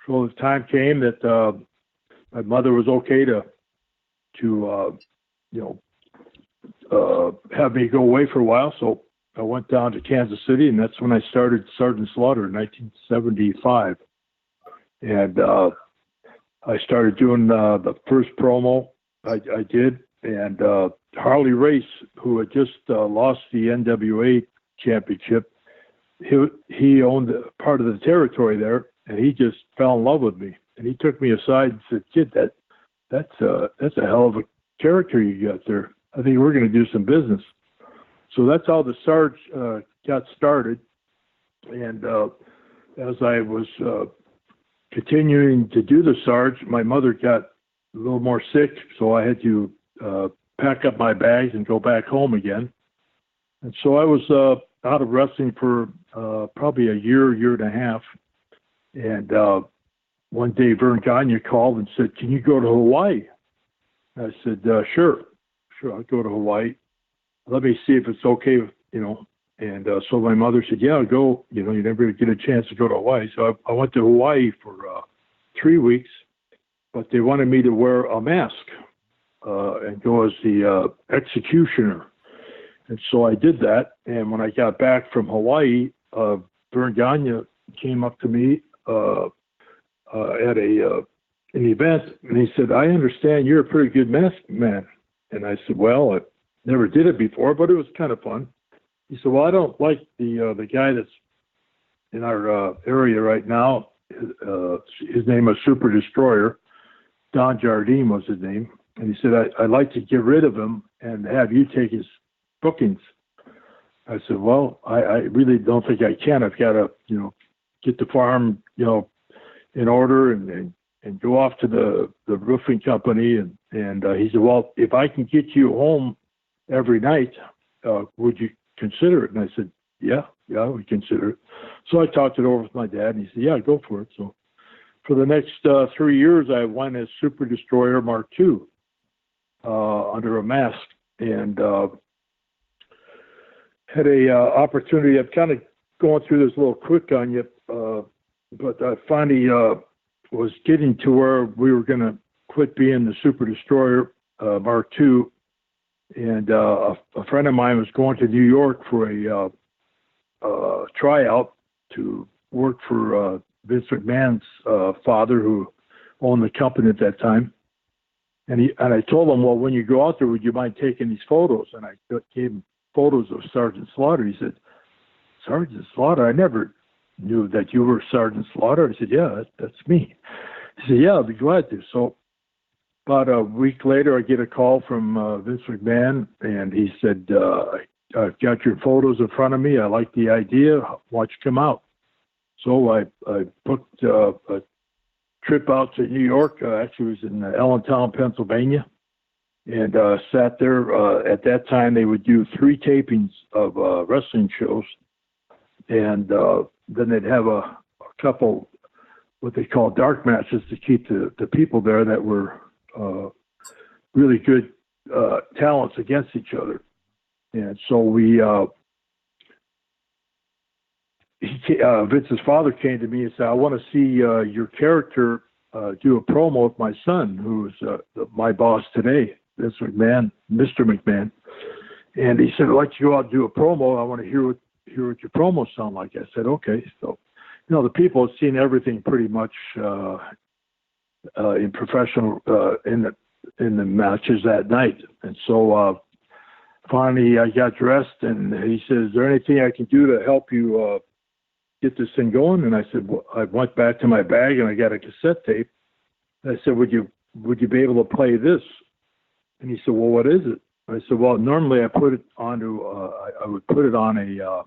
So the time came that my mother was okay to have me go away for a while. So I went down to Kansas City, and that's when I started Sergeant Slaughter in 1975. And I started doing the first promo I did, and Harley Race, who had just lost the NWA championship, he owned part of the territory there, and he just fell in love with me. And he took me aside and said, kid, that's a hell of a character you got there. I think we're going to do some business. So that's how the Sarge got started. And as I was continuing to do the Sarge, my mother got a little more sick, so I had to pack up my bags and go back home again. And so I was out of wrestling for probably a year and a half. And one day Vern Gagne called and said, can you go to Hawaii? I said, sure, I'll go to Hawaii. Let me see if it's okay, And so my mother said, yeah, go. You never get a chance to go to Hawaii. So I went to Hawaii for 3 weeks, but they wanted me to wear a mask and go as the executioner. And so I did that. And when I got back from Hawaii, Vern Gagne came up to me at an event, and he said, "I understand you're a pretty good masked man." And I said, "Well, I never did it before, but it was kind of fun." He said, "Well, I don't like the guy that's in our area right now. His name was Super Destroyer. Don Jardine was his name." And he said, I'd like to get rid of him and have you take his bookings." I said, "Well, I really don't think I can. I've got to, get the farm, in order and go off to the roofing company." And he said, "Well, if I can get you home every night, would you consider it?" And I said, yeah, I would consider it. So I talked it over with my dad, and he said, "Yeah, go for it." So for the next 3 years, I went as Super Destroyer Mark II under a mask, and had a opportunity. I'm kind of going through this a little quick on you, but I finally was getting to where we were going to quit being the Super Destroyer Mark II, and a friend of mine was going to New York for a tryout to work for Vince McMahon's father, who owned the company at that time. And I told him, "Well, when you go out there, would you mind taking these photos?" And I gave him photos of Sergeant Slaughter. He said, "Sergeant Slaughter? I never knew that you were Sergeant Slaughter." I said, "Yeah, that's me." He said, "Yeah, I'll be glad to." So about a week later, I get a call from Vince McMahon, and he said, "I've got your photos in front of me. I like the idea. Why don't you come out?" So I booked a trip out to New York. Actually, it was in Allentown, Pennsylvania, and sat there. At that time, they would do 3 tapings of wrestling shows, and then they'd have a couple what they call dark matches to keep the people there that were really good talents against each other. And so Vince's father came to me and said, "I want to see your character do a promo with my son, who's my boss today, Vince McMahon, Mr. McMahon." And he said, "I'd like to go out and do a promo. I want to hear what your promos sound like." I said, "Okay." So, the people have seen everything pretty much in professional in the matches that night. And so finally I got dressed, and he said, "Is there anything I can do to help you get this thing going?" And I said, "Well," I went back to my bag and I got a cassette tape. And I said, would you be able to play this?" And he said, "Well, what is it?" I said, "Well, normally I put it onto, I would put it on a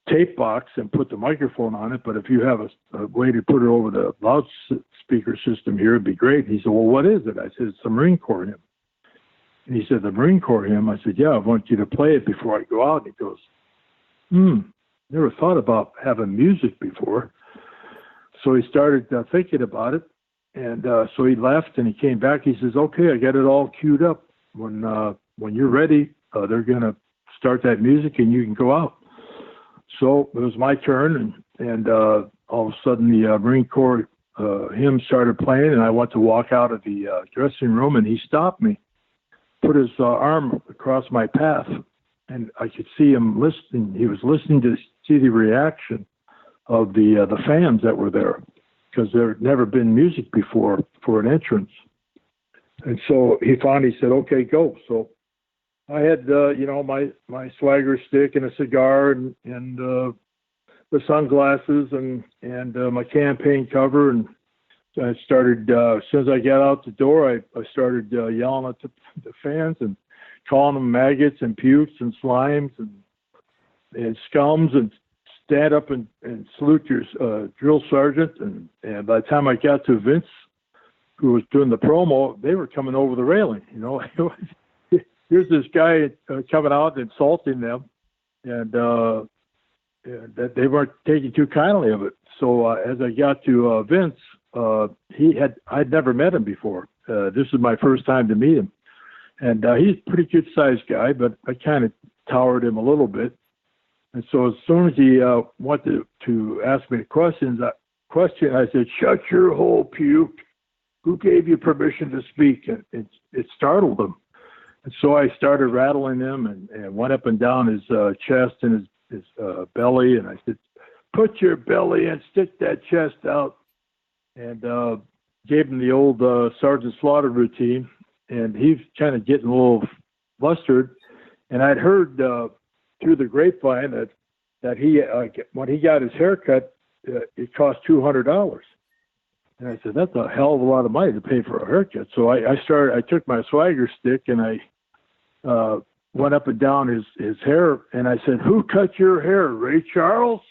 tape box and put the microphone on it. But if you have a way to put it over the loudspeaker system here, it'd be great." He said, "Well, what is it?" I said, "It's the Marine Corps hymn." And he said, "The Marine Corps hymn?" I said, "Yeah, I want you to play it before I go out." And he goes, "Never thought about having music before." So he started thinking about it. And so he left and he came back. He says, "Okay, I got it all queued up. When you're ready, they're going to start that music and you can go out." So it was my turn. And all of a sudden the Marine Corps hymn started playing, and I went to walk out of the dressing room, and he stopped me, put his arm across my path, and I could see him listening. He was listening to see the reaction of the fans that were there, because there had never been music before for an entrance. And so he finally said, "Okay, go." So I had, my swagger stick and a cigar and the sunglasses and my campaign cover. And I started, as soon as I got out the door, I started yelling at the fans and calling them maggots and pukes and slimes and scums, and stand up and salute your drill sergeant. And by the time I got to Vince, who was doing the promo, they were coming over the railing. Here's this guy coming out and insulting them, and that they weren't taking too kindly of it. So as I got to Vince, I'd never met him before. This is my first time to meet him, and he's a pretty good sized guy, but I kind of towered him a little bit. And so as soon as he wanted to ask me the question, I said, "Shut your hole, puke. Who gave you permission to speak?" And it startled him. And so I started rattling him and went up and down his chest and his belly. And I said, "Put your belly and stick that chest out." And gave him the old Sergeant Slaughter routine. And he's kind of getting a little flustered. And I'd heard through the grapevine that he when he got his haircut, it cost $200. And I said, "That's a hell of a lot of money to pay for a haircut." So I took my swagger stick and I went up and down his hair, and I said, "Who cut your hair, Ray Charles?"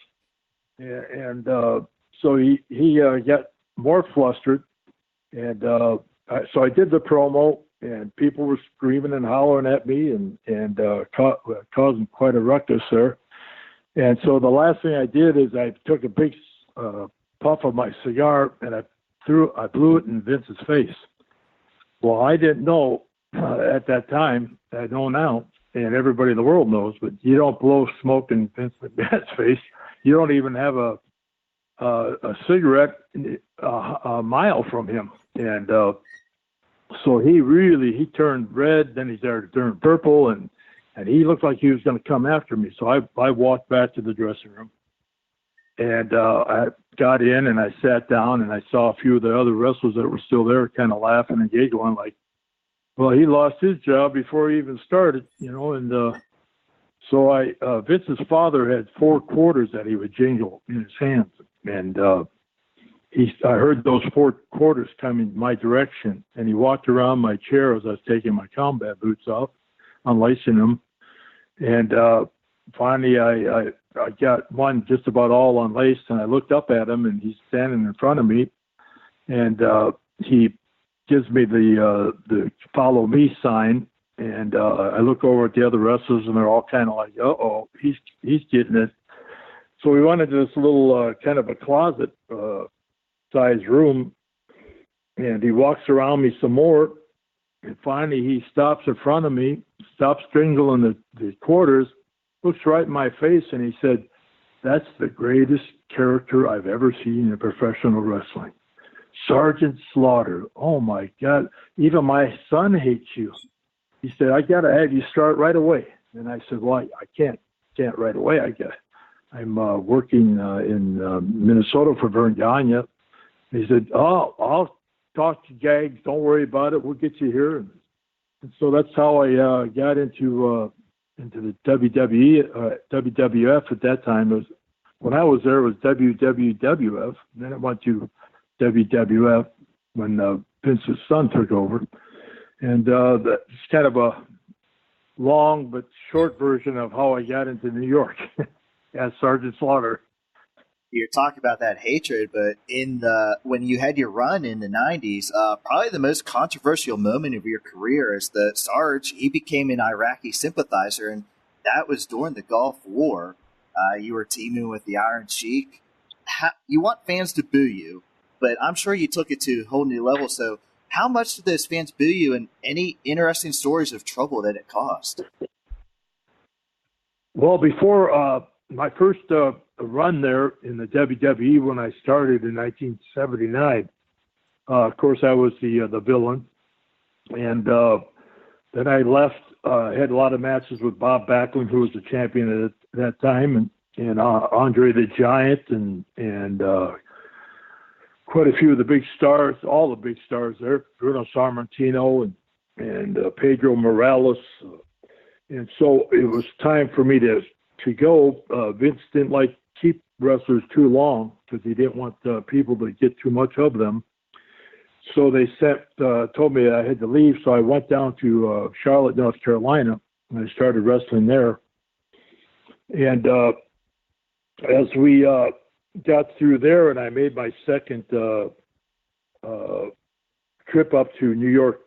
And so he got more flustered, and so I did the promo, and people were screaming and hollering at me, and causing quite a ruckus there. And so the last thing I did is I took a big puff of my cigar and I blew it in Vince's face. Well, I didn't know at that time. I know now, and everybody in the world knows, but you don't blow smoke in Vince McMahon's face. You don't even have a cigarette a mile from him. And so he turned red, then he started to turn purple, and he looked like he was going to come after me. So I walked back to the dressing room, and I got in and I sat down, and I saw a few of the other wrestlers that were still there kind of laughing and giggling like, well, he lost his job before he even started, and so Vince's father had 4 quarters that he would jingle in his hands, and I heard those 4 quarters coming my direction, and he walked around my chair as I was taking my combat boots off, unlacing them, and finally I got one just about all unlaced, and I looked up at him, and he's standing in front of me, and he gives me the follow me sign, and I look over at the other wrestlers, and they're all kind of like, uh-oh, he's getting it. So we went into this little kind of a closet size room, and he walks around me some more, and finally he stops in front of me, stops jingling the quarters, looks right in my face, and he said, "That's the greatest character I've ever seen in professional wrestling. Sergeant Slaughter. Oh my God, even my son hates you." He said, "I got to have you start right away." And I said, "Well, I can't right away. I'm working in Minnesota for Vern Gagne." He said, "Oh, I'll talk to Gags. Don't worry about it. We'll get you here." And so that's how I got into the WWE, WWF at that time. When I was there, it was WWF. Then it went to WWF when Vince's son took over. And that's kind of a long but short version of how I got into New York as Sergeant Slaughter. You're talking about that hatred, but when you had your run in the 90s, probably the most controversial moment of your career is that Sarge, he became an Iraqi sympathizer, and that was during the Gulf War. You were teaming with the Iron Sheik. You want fans to boo you, but I'm sure you took it to a whole new level. So how much did those fans boo you, and any interesting stories of trouble that it caused? Well, before my first run there in the WWE when I started in 1979, of course I was the villain, and then I left. Had a lot of matches with Bob Backlund, who was the champion at that time, and Andre the Giant, and quite a few of the big stars, all the big stars there, Bruno Sammartino and Pedro Morales, and so it was time for me to go. Vince didn't like keep wrestlers too long because he didn't want people to get too much of them. So they told me I had to leave. So I went down to Charlotte, North Carolina, and I started wrestling there. And as we got through there, and I made my second trip up to New York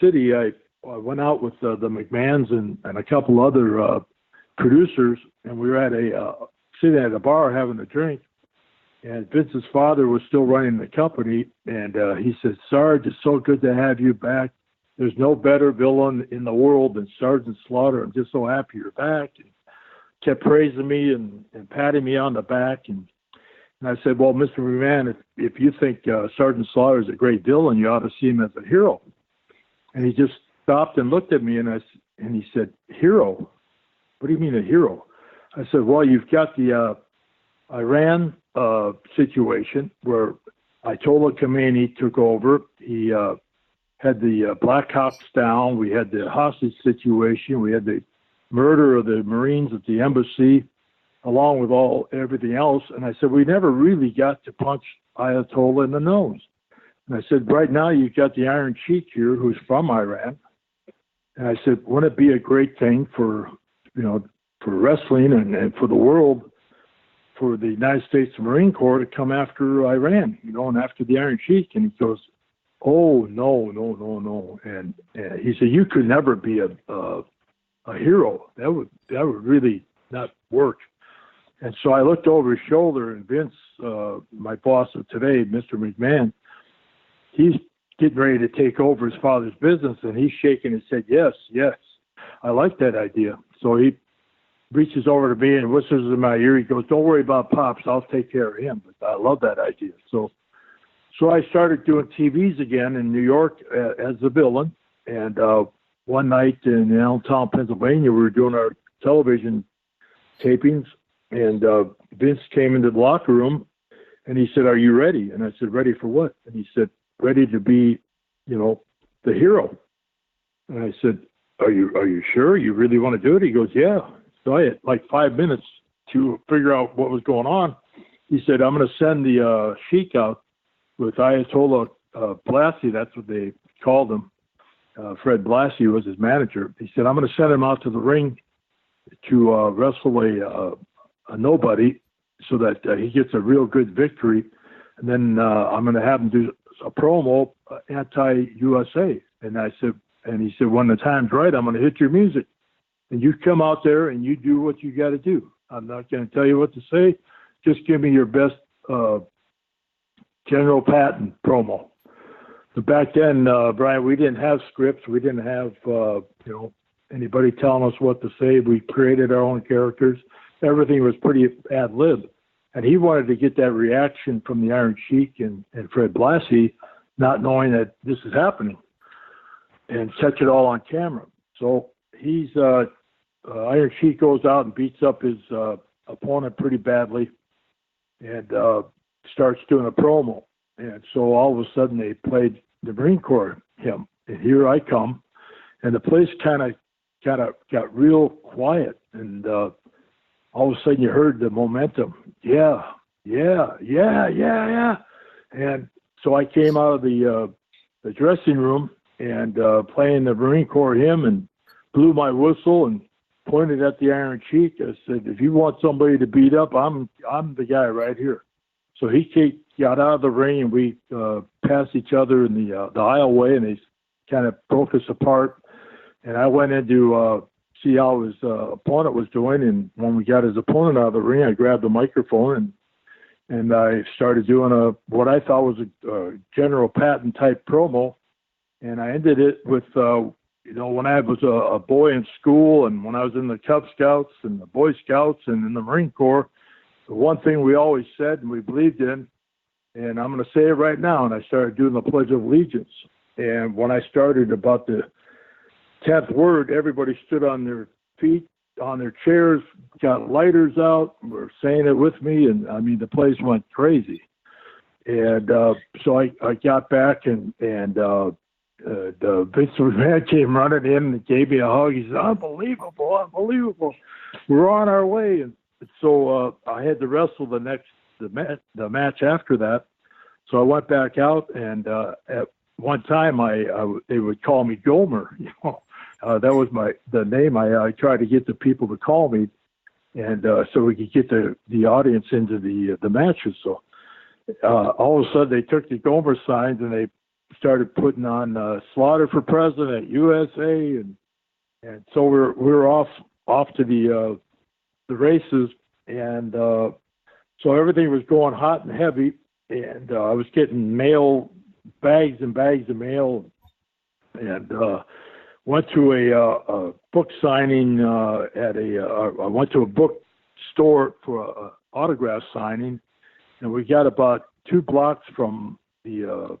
City, I went out with the McMahons and a couple other producers, and we were sitting at a bar having a drink, and Vince's father was still running the company, and he said, "Sarge, it's so good to have you back. There's no better villain in the world than Sergeant Slaughter. I'm just so happy you're back." And kept praising me and patting me on the back, and I said, "Well, Mr. McMahon, if you think Sergeant Slaughter is a great villain, you ought to see him as a hero." And he just stopped and looked at me, and he said, "Hero? What do you mean a hero?" I said, "Well, you've got the Iran situation where Ayatollah Khomeini took over. He had the Black Hawks down. We had the hostage situation. We had the murder of the Marines at the embassy, along with everything else." And I said, "We never really got to punch Ayatollah in the nose." And I said, "Right now you've got the Iron Sheik here who's from Iran." And I said, "Wouldn't it be a great thing for wrestling and for the world, for the United States Marine Corps to come after Iran, and after the Iron Sheik?" And he goes, "Oh, no." And he said, "You could never be a hero. That would really not work." And so I looked over his shoulder, and Vince, my boss of today, Mr. McMahon, he's getting ready to take over his father's business, and he's shaking his head, yes, I like that idea. So he reaches over to me and whispers in my ear. He goes, "Don't worry about Pops. I'll take care of him." But I love that idea. So I started doing TVs again in New York as the villain. And one night in Allentown, Pennsylvania, we were doing our television tapings, and Vince came into the locker room, and he said, "Are you ready?" And I said, "Ready for what?" And he said, "Ready to be, the hero." And I said, Are you sure you really want to do it?" He goes, "Yeah." So I had like 5 minutes to figure out what was going on. He said, "I'm going to send the Sheik out with Ayatollah Blassie." That's what they called him. Fred Blassie was his manager. He said, "I'm going to send him out to the ring to wrestle a nobody so that he gets a real good victory. And then I'm going to have him do a promo anti-USA." And he said, "When the time's right, I'm going to hit your music. And you come out there and you do what you got to do. I'm not going to tell you what to say. Just give me your best General Patton promo." But back then, Brian, we didn't have scripts. We didn't have, anybody telling us what to say. We created our own characters. Everything was pretty ad lib. And he wanted to get that reaction from the Iron Sheik and Fred Blassie, not knowing that this is happening, and catch it all on camera. So Iron Sheik goes out and beats up his opponent pretty badly, and starts doing a promo. And so all of a sudden they played the Marine Corps hymn, and here I come, and the place kind of got real quiet, and all of a sudden you heard the momentum. Yeah. And so I came out of the dressing room and playing the Marine Corps hymn, and blew my whistle and pointed at the Iron Sheik. I said, "If you want somebody to beat up, I'm the guy right here." So he got out of the ring, and we passed each other in the aisleway, and they kind of broke us apart. And I went in to see how his opponent was doing. And when we got his opponent out of the ring, I grabbed the microphone and I started doing what I thought was a General Patton type promo. And I ended it with, when I was a boy in school, and when I was in the Cub Scouts and the Boy Scouts and in the Marine Corps, the one thing we always said and we believed in, and I'm going to say it right now, and I started doing the Pledge of Allegiance. And when I started about the 10th word, everybody stood on their feet, on their chairs, got lighters out, were saying it with me, and I mean, the place went crazy. And so I got back, and the Vince McMahon came running in and gave me a hug. He said, unbelievable. We're on our way. And so I had to wrestle the match after that. So I went back out, and at one time they would call me Gomer. That was the name I tried to get the people to call me, and so we could get the audience into the matches. So all of a sudden they took the Gomer signs and they started putting on Slaughter for President, USA, and so we're off to the races, and so everything was going hot and heavy, and I was getting bags and bags of mail, and went to a book signing I went to a book store for an autograph signing, and we got about 2 blocks from the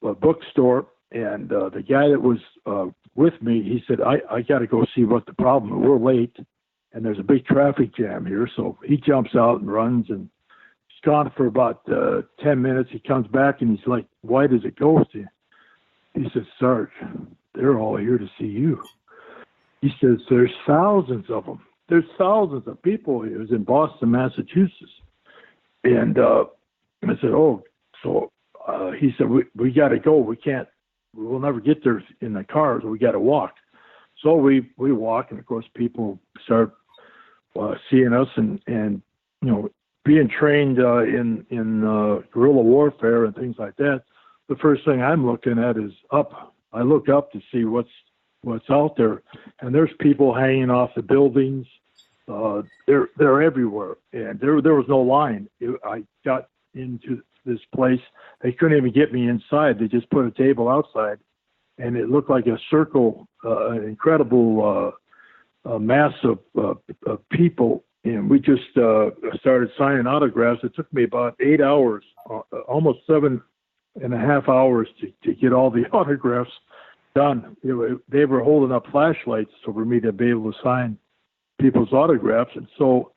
bookstore, And the guy that was with me, he said, I got to go see what the problem is. We're late, and there's a big traffic jam here. So he jumps out and runs, and he's gone for about 10 minutes. He comes back, and he's like, white as a ghost. He says, Sarge, they're all here to see you. He says, there's thousands of them. There's thousands of people. It was in Boston, Massachusetts. And I said, oh, so he said, we got to go. We'll never get there in the cars. We got to walk. So we walk, and of course people start seeing us and being trained in guerrilla warfare and things like that. The first thing I'm looking at is up. I look up to see what's out there, and there's people hanging off the buildings. They're everywhere, and there was no line. I got into this place. They couldn't even get me inside. They just put a table outside, and it looked like a circle, an incredible mass of people. And we just started signing autographs. It took me about 8 hours, almost 7.5 hours to get all the autographs done. They were holding up flashlights for me to be able to sign people's autographs. And so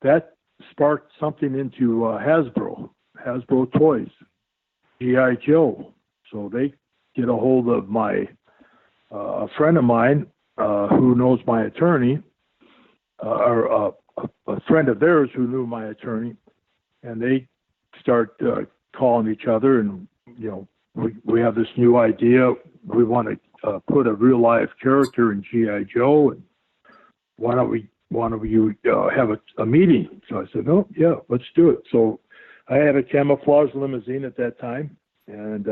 that sparked something into Hasbro Toys, G.I. Joe. So they get a hold of a friend of mine who knows my attorney, or a friend of theirs who knew my attorney, and they start calling each other, and we have this new idea. We want to put a real live character in G.I. Joe, and why don't you have a meeting? So I said, oh yeah, let's do it. So I had a camouflage limousine at that time, and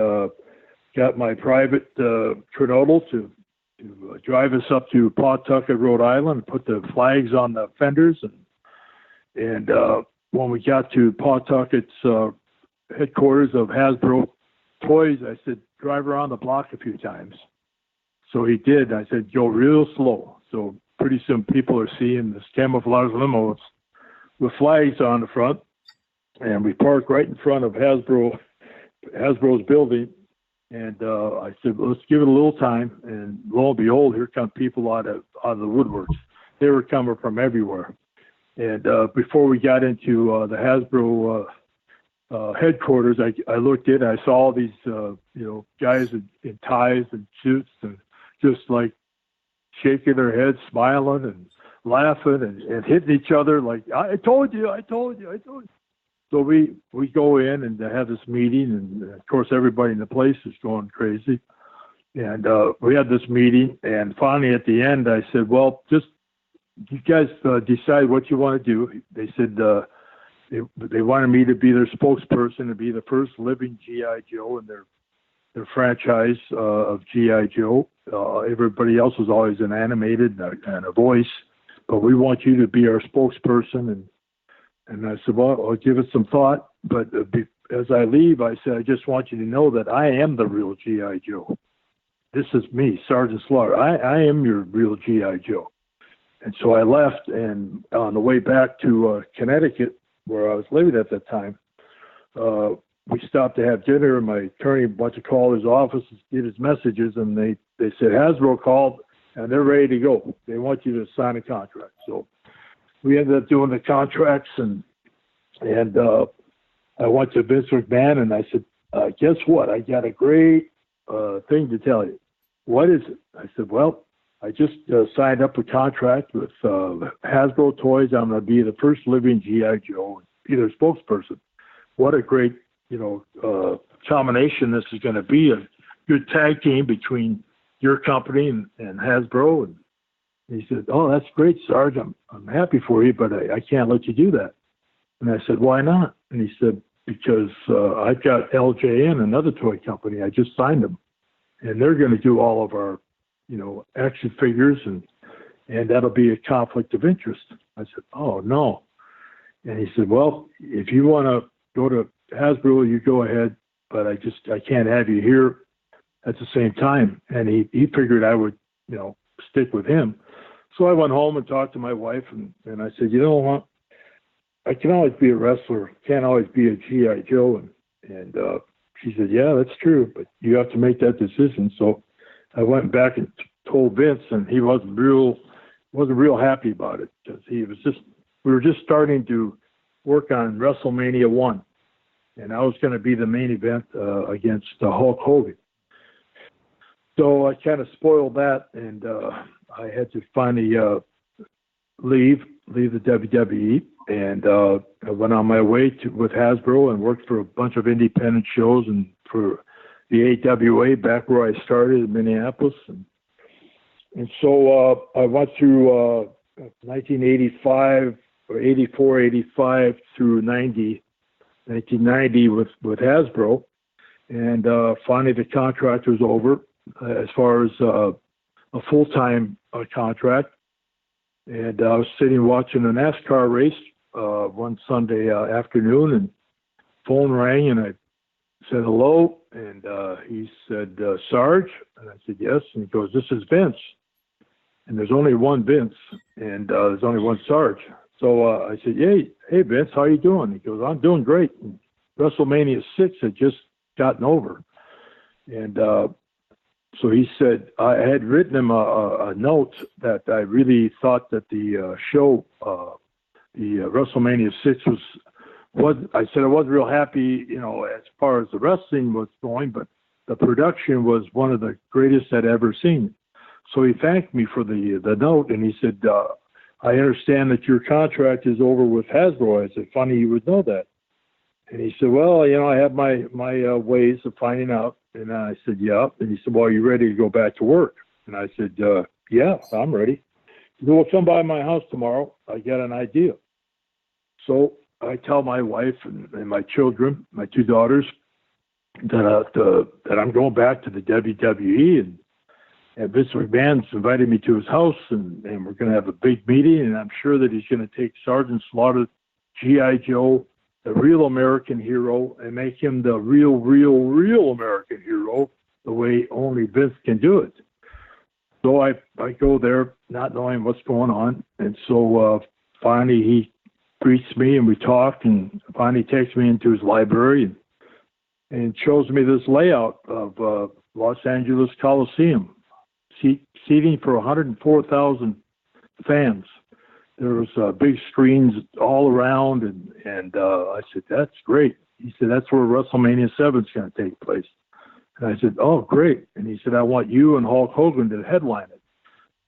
got my private Trinodal to drive us up to Pawtucket, Rhode Island, put the flags on the fenders, and when we got to Pawtucket's headquarters of Hasbro Toys, I said, drive around the block a few times. So he did. I said, go real slow. So pretty soon people are seeing this camouflage limo with flags on the front, and we parked right in front of Hasbro's building. And I said, let's give it a little time. And lo and behold, here come people out of the woodworks. They were coming from everywhere. And before we got into the Hasbro headquarters, I looked in, I saw all these guys in ties and suits, and just like shaking their heads, smiling and laughing and hitting each other like, I told you. So we go in and have this meeting, and of course everybody in the place is going crazy. And we had this meeting, and finally at the end I said, well, just you guys decide what you want to do. They said they wanted me to be their spokesperson, to be the first living G.I. Joe in their franchise of G.I. Joe. Everybody else was always an animated and a voice, but we want you to be our spokesperson. And I said, well, I'll give it some thought. But as I leave, I said, I just want you to know that I am the real G.I. Joe. This is me, Sergeant Slaughter. I am your real G.I. Joe. And so I left, and on the way back to Connecticut, where I was living at that time, we stopped to have dinner, and my attorney went to call his office, get his messages, and they said, Hasbro called, and they're ready to go. They want you to sign a contract. So we ended up doing the contracts, and I went to Vince McMahon, and I said, guess what? I got a great thing to tell you. What is it? I said, well, I just signed up a contract with Hasbro Toys. I'm going to be the first living G.I. Joe, be their spokesperson. What a great, combination this is going to be, a good tag team between your company and Hasbro. And he said, oh, that's great, Sarge. I'm happy for you, but I can't let you do that. And I said, why not? And he said, because I've got LJN, another toy company. I just signed them, and they're going to do all of our action figures, and that'll be a conflict of interest. I said, oh, no. And he said, well, if you want to go to Hasbro, you go ahead, but I can't have you here at the same time. And he figured I would, stick with him. So I went home and talked to my wife, and I said, you know what? I can always be a wrestler, can't always be a G.I. Joe. And she said, yeah, that's true, but you have to make that decision. So I went back and told Vince, and he wasn't real happy about it, because we were just starting to work on WrestleMania 1, and I was going to be the main event against Hulk Hogan. So I kind of spoiled that, and I had to finally leave the WWE, and I went on my way with Hasbro and worked for a bunch of independent shows and for the AWA back where I started in Minneapolis. And so I went through 1985 or 84, 85 through 1990 with Hasbro, and finally the contract was over as far as a full-time contract. And I was sitting watching a NASCAR race one Sunday afternoon, and phone rang, and I said hello, and he said, Sarge? And I said, yes. And he goes, this is Vince. And there's only one Vince, and there's only one Sarge. So I said, hey, Vince, how you doing? He goes, I'm doing great. And WrestleMania 6 had just gotten over. And so he said, I had written him a note that I really thought that the show, the WrestleMania 6 I said I wasn't real happy, as far as the wrestling was going, but the production was one of the greatest I'd ever seen. So he thanked me for the note, and he said, I understand that your contract is over with Hasbro. I said, funny you would know that. And he said, well, I have my ways of finding out. And I said, yeah. And he said, well, are you ready to go back to work? And I said, yeah, I'm ready. He said, well, come by my house tomorrow. I got an idea. So I tell my wife and my children, my two daughters, that I'm going back to the WWE, and Vince McMahon's invited me to his house, and we're going to have a big meeting, and I'm sure that he's going to take Sergeant Slaughter, G.I. Joe, the real American hero, and make him the real American hero, the way only Vince can do it. So I go there not knowing what's going on, and so finally he greets me, and we talk, and finally takes me into his library and shows me this layout of Los Angeles Coliseum, seating for 104,000 fans. There was big screens all around, and I said, that's great. He said, that's where WrestleMania 7 is going to take place. And I said, oh, great. And he said, I want you and Hulk Hogan to headline it,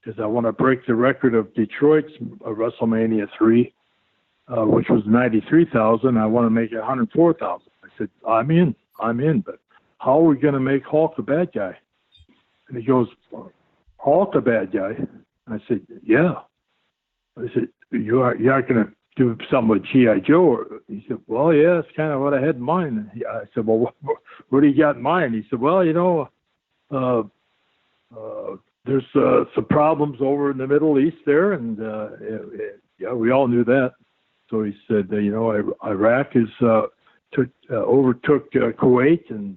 because I want to break the record of Detroit's WrestleMania 3, which was 93,000. I want to make it 104,000. I said, I'm in, but how are we going to make Hulk a bad guy? And he goes, Hulk a bad guy? And I said, yeah. I said, you aren't going to do something with G.I. Joe? He said, well, yeah, that's kind of what I had in mind. And I said, well, what do you got in mind? He said, well, there's some problems over in the Middle East there, and yeah, we all knew that. So he said, Iraq is overtook Kuwait and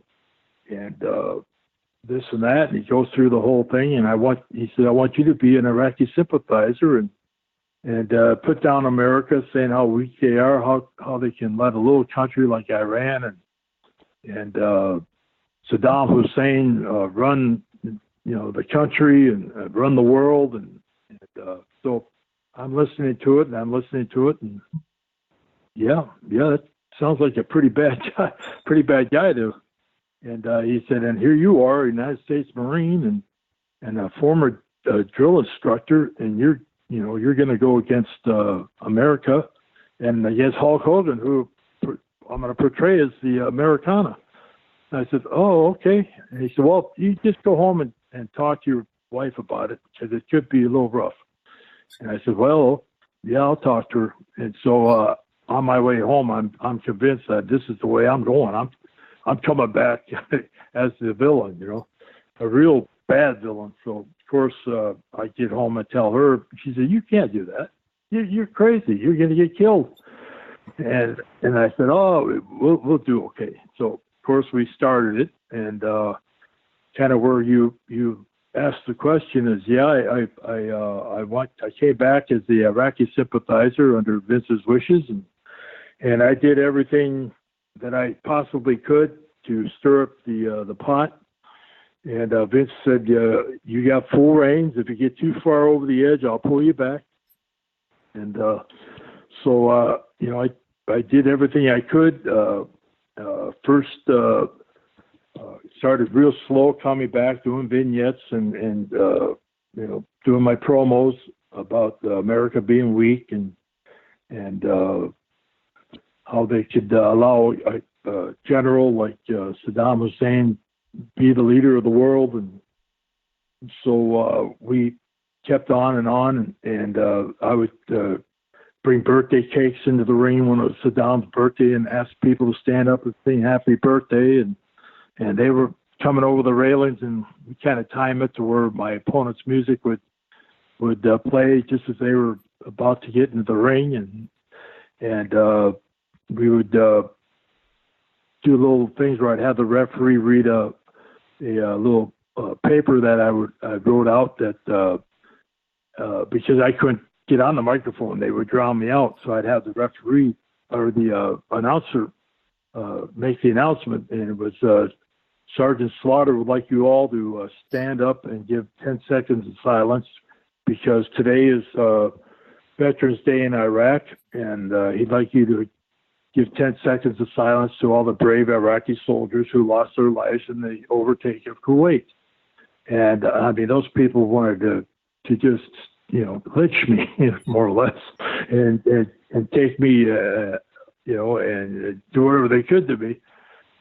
this and that, and he goes through the whole thing. And he said, I want you to be an Iraqi sympathizer and put down America, saying how weak they are, how they can let a little country like Iran and Saddam Hussein run the country and run the world, and so I'm listening to it, and yeah, that sounds like a pretty bad guy to. And he said, and here you are, a United States Marine and a former drill instructor, and you're going to go against America and against Hulk Hogan, who I'm going to portray as the Americana. And I said, oh, okay. And he said, well, you just go home and talk to your wife about it, because it could be a little rough. And I said, well, yeah, I'll talk to her. And so on my way home, I'm convinced that this is the way I'm going. I'm coming back as the villain, a real bad villain. So of course I get home and tell her. She said, you can't do that. You're crazy. You're going to get killed. And I said, oh, we'll do okay. So of course we started it, and kind of where you asked the question is, yeah, I came back as the Iraqi sympathizer under Vince's wishes, and I did everything that I possibly could to stir up the pot. And Vince said, you got full reins. If you get too far over the edge, I'll pull you back. And so, I did everything I could. First, started real slow, coming back, doing vignettes and doing my promos about America being weak and how they could allow a general like Saddam Hussein be the leader of the world. And so we kept on, and I would bring birthday cakes into the ring when it was Saddam's birthday and ask people to stand up and sing happy birthday. And they were coming over the railings, and we kind of time it to where my opponent's music would play just as they were about to get into the ring. And we would do little things where I'd have the referee read a little paper that I wrote out that because I couldn't get on the microphone, they would drown me out. So I'd have the referee or the announcer make the announcement, and it was Sergeant Slaughter would like you all to stand up and give 10 seconds of silence because today is Veterans Day in Iraq, and he'd like you to give 10 seconds of silence to all the brave Iraqi soldiers who lost their lives in the overtake of Kuwait. And I mean, those people wanted to just, lynch me, more or less, and take me, and do whatever they could to me.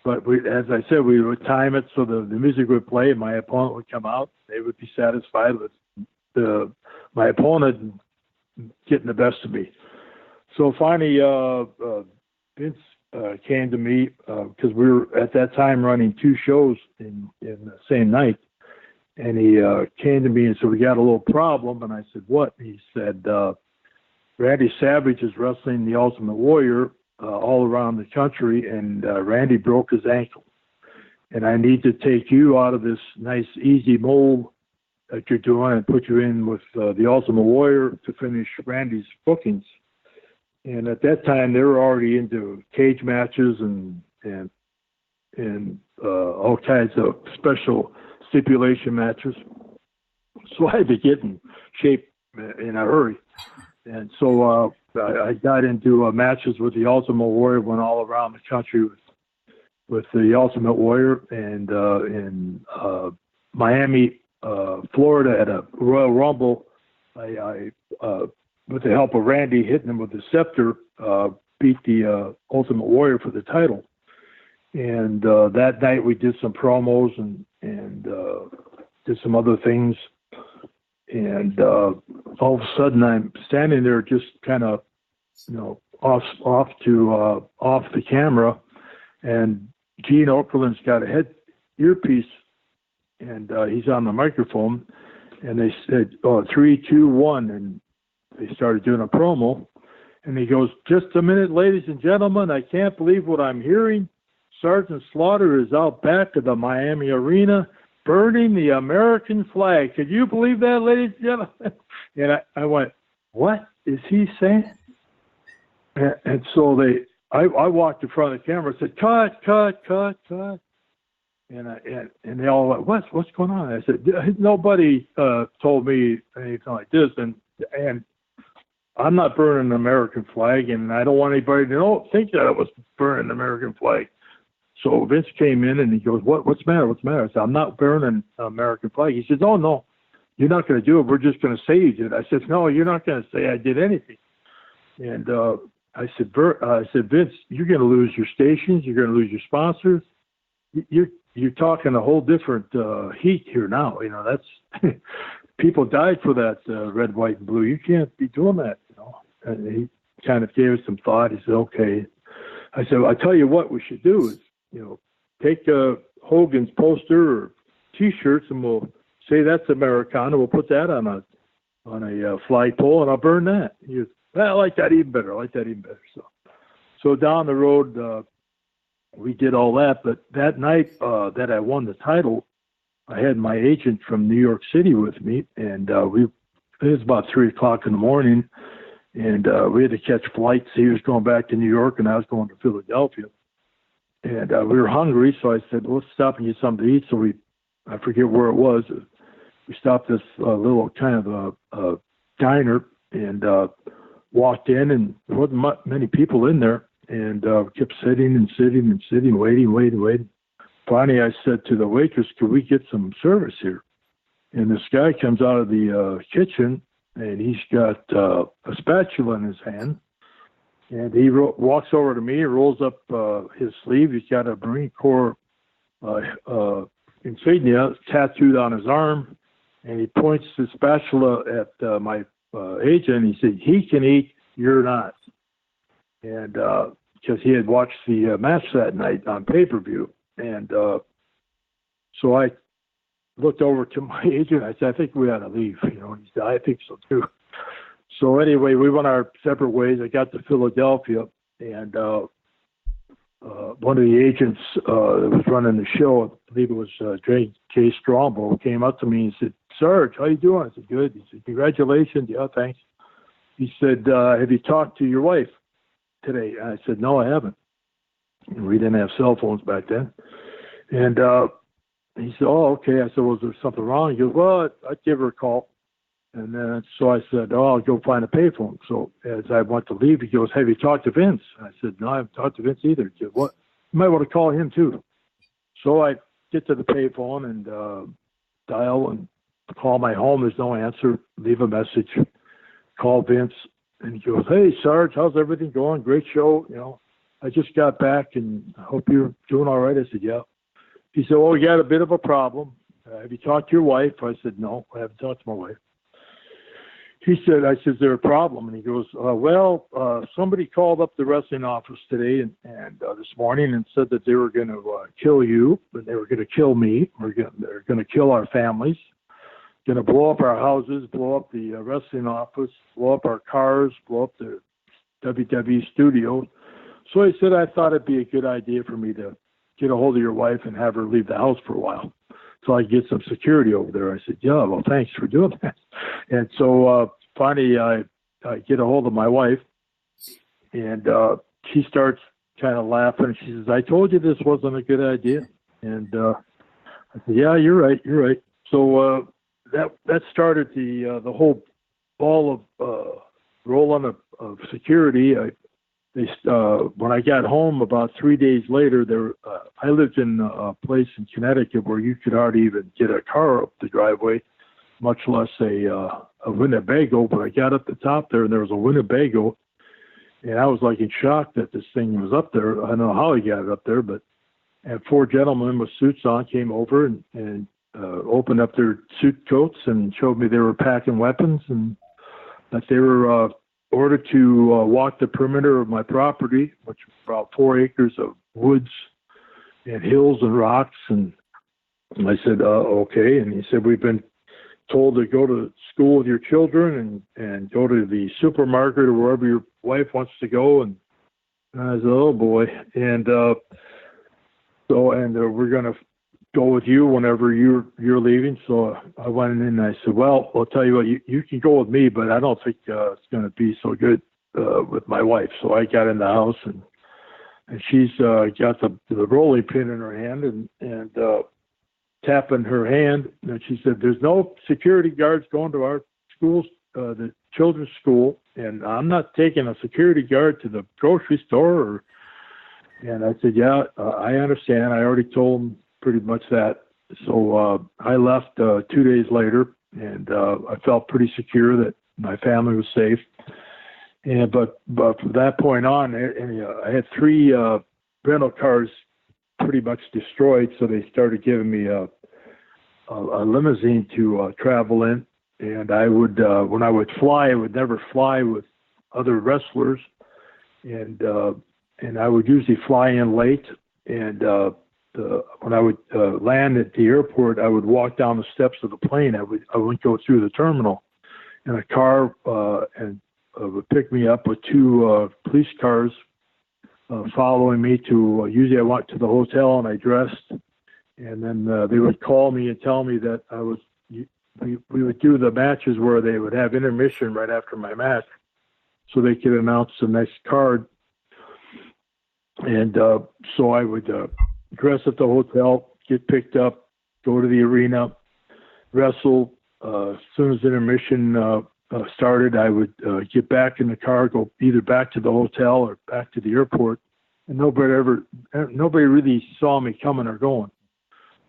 But as I said, we would time it so the music would play and my opponent would come out. They would be satisfied with my opponent getting the best of me. So finally, Vince came to me because we were at that time running 2 shows in the same night. And he came to me and said, we got a little problem. And I said, what? And he said, Randy Savage is wrestling the Ultimate Warrior all around the country, and Randy broke his ankle. And I need to take you out of this nice, easy mold that you're doing and put you in with the Ultimate Warrior to finish Randy's bookings. And at that time, they were already into cage matches and all kinds of special stipulation matches. So I had to get in shape in a hurry. And so I got into matches with the Ultimate Warrior, went all around the country with the Ultimate Warrior, and in Miami, Florida at a Royal Rumble, I with the help of Randy hitting him with the scepter, beat the Ultimate Warrior for the title. And that night we did some promos and did some other things. And all of a sudden I'm standing there just kind of, off the camera, and Gene Okerlund's got a earpiece, and he's on the microphone, and they said, 3, 2, 1, and they started doing a promo, and he goes, just a minute, ladies and gentlemen, I can't believe what I'm hearing. Sergeant Slaughter is out back of the Miami arena burning the American flag. Could you believe that, ladies and gentlemen? And I went, what is he saying? And so I walked in front of the camera and said, cut. And they all went, what's going on? I said, nobody told me anything like this. And I'm not burning an American flag, and I don't want anybody to think that I was burning an American flag. So Vince came in and he goes, what's the matter? I said, I'm not burning an American flag. He says, oh, no, you're not going to do it. We're just going to say you did. I said, no, you're not going to say I did anything. And I said, Vince, you're going to lose your stations. You're going to lose your sponsors. You're talking a whole different heat here now. That's people died for that red, white, and blue. You can't be doing that. And he kind of gave us some thought. He said, okay. I said, I tell you what we should do is, take Hogan's poster or T-shirts, and we'll say that's Americana. We'll put that on a flagpole, and I'll burn that. He goes, I like that even better. So down the road, we did all that. But that night that I won the title, I had my agent from New York City with me, and it was about 3:00 in the morning, and we had to catch flights. He was going back to New York, and I was going to Philadelphia. And we were hungry, so I said, well, let's stop and get something to eat. So I forget where it was. We stopped this little kind of a diner and walked in, and there wasn't many people in there. And kept sitting and sitting and sitting, waiting. Finally, I said to the waitress, could we get some service here? And this guy comes out of the kitchen, and he's got a spatula in his hand. And he walks over to me and rolls up his sleeve. He's got a Marine Corps insignia tattooed on his arm. And he points the spatula at my agent. He said, he can eat, you're not. And because he had watched the match that night on pay-per-view. And so I looked over to my agent. I said, I think we ought to leave. He said, I think so too. So anyway, we went our separate ways. I got to Philadelphia, and one of the agents that was running the show, I believe it was J.K. Strongbow, came up to me and said, Sarge, how you doing? I said, good. He said, congratulations. Yeah, thanks. He said, have you talked to your wife today? I said, no, I haven't. And we didn't have cell phones back then. And he said, oh, okay. I said, was there something wrong? He goes, well, I'd give her a call. And then so I said, oh, I'll go find a payphone. So as I went to leave, he goes, have you talked to Vince? I said, no, I haven't talked to Vince either. He said, what? You might want to call him too. So I get to the payphone and dial and call my home. There's no answer. Leave a message. Call Vince. And he goes, hey, Sarge, how's everything going? Great show. I just got back and I hope you're doing all right. I said, yeah. He said, well, we got a bit of a problem. Have you talked to your wife? I said, no, I haven't talked to my wife. I said, is there a problem? And he goes, somebody called up the wrestling office today and this morning and said that they were going to kill you, but they were going to kill me. They're going to kill our families, going to blow up our houses, blow up the wrestling office, blow up our cars, blow up the WWE studios. So he said, I thought it'd be a good idea for me to get a hold of your wife and have her leave the house for a while so I get some security over there. I said, yeah, well, thanks for doing that. And so finally I get a hold of my wife, and she starts kind of laughing. She says, I told you this wasn't a good idea. And I said, yeah, you're right. So that started the whole ball of rolling of security. When I got home about 3 days later, I lived in a place in Connecticut where you could hardly even get a car up the driveway, much less a Winnebago. But I got up the top there, and there was a Winnebago, and I was like in shock that this thing was up there. I don't know how he got it up there, and 4 gentlemen with suits on came over and opened up their suit coats and showed me they were packing weapons and that they were ordered to walk the perimeter of my property, which was about 4 acres of woods and hills and rocks. And I said, okay. And he said, we've been told to go to school with your children and go to the supermarket or wherever your wife wants to go. And I said, oh boy. And we're going to go with you whenever you're leaving. So I went in and I said, well, I'll tell you what, you can go with me, but I don't think it's going to be so good with my wife. So I got in the house and she's got the rolling pin in her hand and tapping her hand. And she said, there's no security guards going to our schools, the children's school. And I'm not taking a security guard to the grocery store. And I said, yeah, I understand. I already told him pretty much that. So I left 2 days later, and I felt pretty secure that my family was safe. And but from that point on, I had 3 rental cars pretty much destroyed. So they started giving me a limousine to travel in. And I would, when I would fly, I would never fly with other wrestlers, and I would usually fly in late. And when I would land at the airport, I would walk down the steps of the plane. I wouldn't go through the terminal, and a car would pick me up with 2 police cars following me to. Usually, I went to the hotel and I dressed, and then they would call me and tell me that I was. We would do the matches where they would have intermission right after my match, so they could announce the next card. And so I would dress at the hotel, get picked up, go to the arena, wrestle. As soon as intermission started, I would get back in the car, go either back to the hotel or back to the airport. And nobody really saw me coming or going.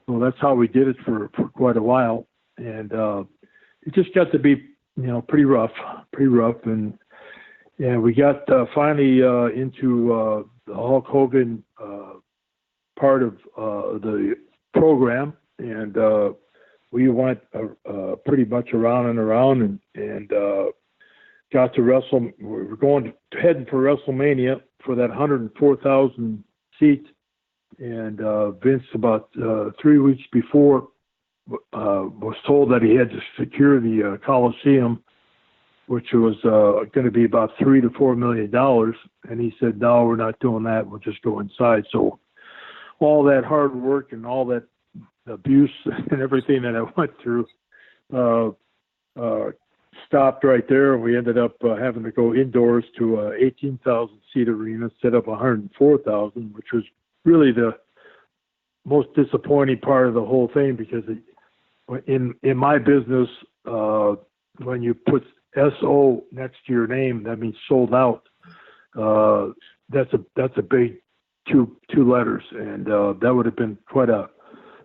So that's how we did it for quite a while. And it just got to be, pretty rough. And we got finally into the Hulk Hogan part of the program, and we went pretty much around and around, and got to wrestle. We were heading for WrestleMania for that 104,000 seats, and Vince about 3 weeks before was told that he had to secure the Coliseum, which was going to be about $3 to $4 million. And he said, no, we're not doing that. We'll just go inside. So all that hard work and all that abuse and everything that I went through stopped right there. And we ended up having to go indoors to a 18,000 seat arena instead of 104,000, which was really the most disappointing part of the whole thing, because in my business, when you put SO next to your name, that means sold out. That's a big two letters, and that would have been quite a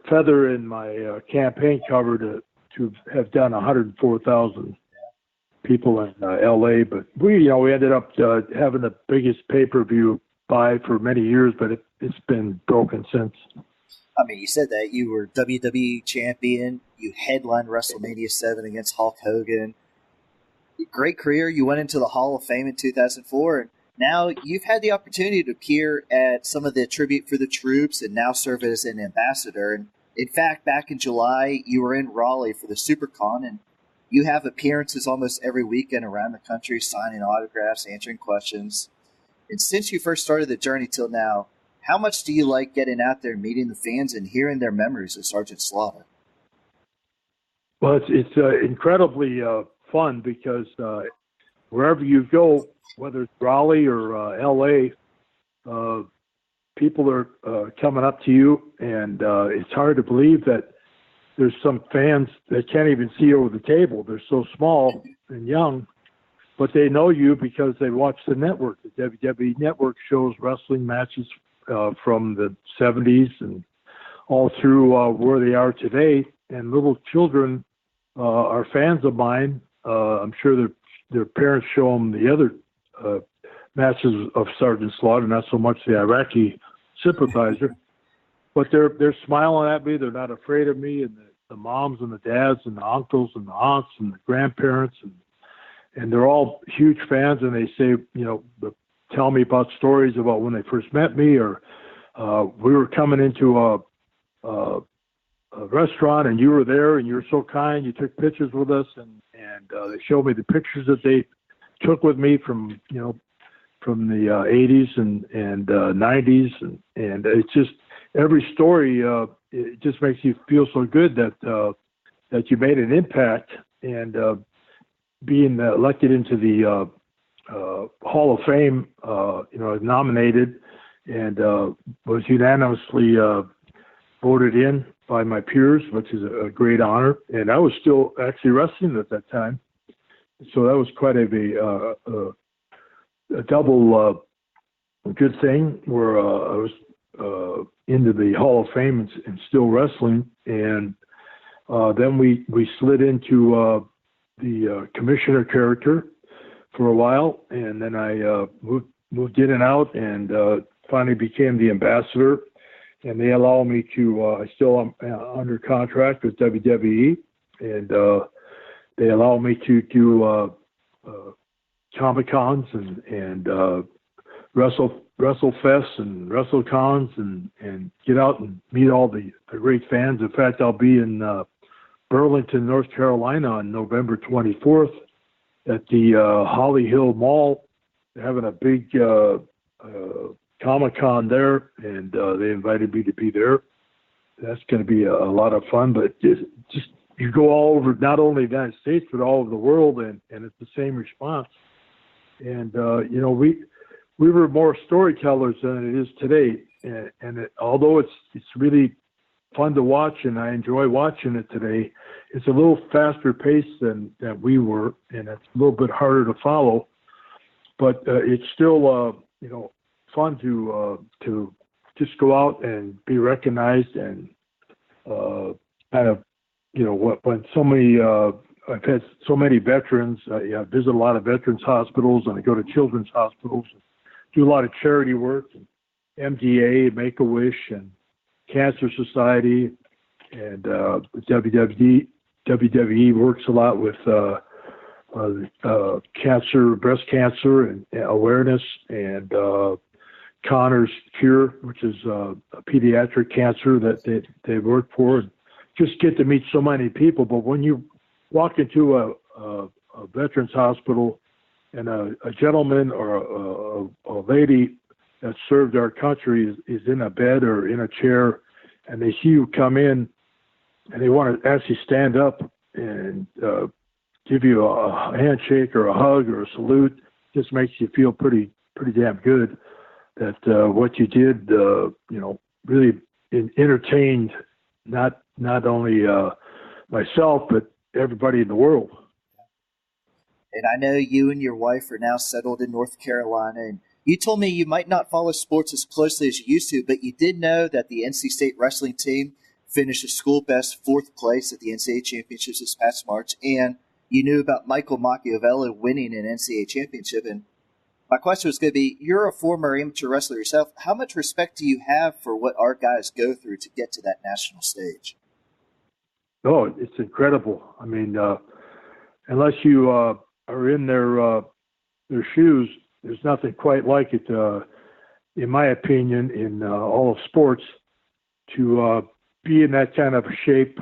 feather in my campaign cover to have done 104,000 people in LA. But we ended up having the biggest pay-per-view buy for many years, but it's been broken since. I mean, you said that you were WWE champion. You headlined WrestleMania 7 against Hulk Hogan. Great career. You went into the Hall of Fame in 2004. And now you've had the opportunity to appear at some of the Tribute for the Troops and now serve as an ambassador. And in fact, back in July, you were in Raleigh for the SuperCon, and you have appearances almost every weekend around the country, signing autographs, answering questions. And since you first started the journey till now, how much do you like getting out there, meeting the fans, and hearing their memories of Sergeant Slaughter? Well, it's incredibly fun, because wherever you go, whether it's Raleigh or LA, people are coming up to you, and it's hard to believe that there's some fans that can't even see over the table. They're so small and young, but they know you because they watch the network. The WWE Network shows wrestling matches from the 70s and all through where they are today. And little children are fans of mine. I'm sure their parents show them the other matches of Sergeant Slaughter, not so much the Iraqi sympathizer, but they're smiling at me. They're not afraid of me. And the moms and the dads and the uncles and the aunts and the grandparents, and they're all huge fans. And they say, tell me about stories about when they first met me, or we were coming into a restaurant and you were there and you were so kind, you took pictures with us, and they showed me the pictures that they took with me from the 80s and 90s, and it's just every story. It just makes you feel so good that you made an impact, and being elected into the Hall of Fame, nominated, and was unanimously voted in by my peers, which is a great honor. And I was still actually wrestling at that time, so that was quite a double good thing, where I was into the Hall of Fame and still wrestling. And then we slid into the commissioner character for a while, and then I moved in and out, and finally became the ambassador. And they allow me to, I still am under contract with WWE, and they allow me to do Comic-Cons and WrestleFests and WrestleCons, and get out and meet all the great fans. In fact, I'll be in Burlington, North Carolina on November 24th at the Holly Hill Mall. They're having a big Comic-Con there, and they invited me to be there. That's going to be a lot of fun, but just you go all over, not only the United States, but all over the world, and it's the same response. And, we were more storytellers than it is today. And although it's really fun to watch, and I enjoy watching it today, it's a little faster paced than we were, and it's a little bit harder to follow. But it's still, fun to just go out and be recognized and kind of, when so many, I've had so many veterans. I visit a lot of veterans hospitals, and I go to children's hospitals, and do a lot of charity work, and MDA, Make-A-Wish, and Cancer Society, and WWE works a lot with cancer, breast cancer, and awareness, and Connor's Cure, which is a pediatric cancer that they work for. And just get to meet so many people. But when you walk into a veterans hospital, and a gentleman or a lady that served our country is in a bed or in a chair, and they see you come in, and they want to actually stand up and give you a handshake or a hug or a salute, just makes you feel pretty damn good that what you did, really entertained not only myself, but everybody in the world. And I know you and your wife are now settled in North Carolina, and you told me you might not follow sports as closely as you used to, but you did know that the NC State wrestling team finished a school-best 4th place at the NCAA Championships this past March, and you knew about Michael Macchiavelli winning an NCAA championship. And my question was going to be, you're a former amateur wrestler yourself. How much respect do you have for what our guys go through to get to that national stage? Oh, it's incredible. I mean, unless you are in their shoes, there's nothing quite like it, in my opinion, in all of sports, to be in that kind of shape,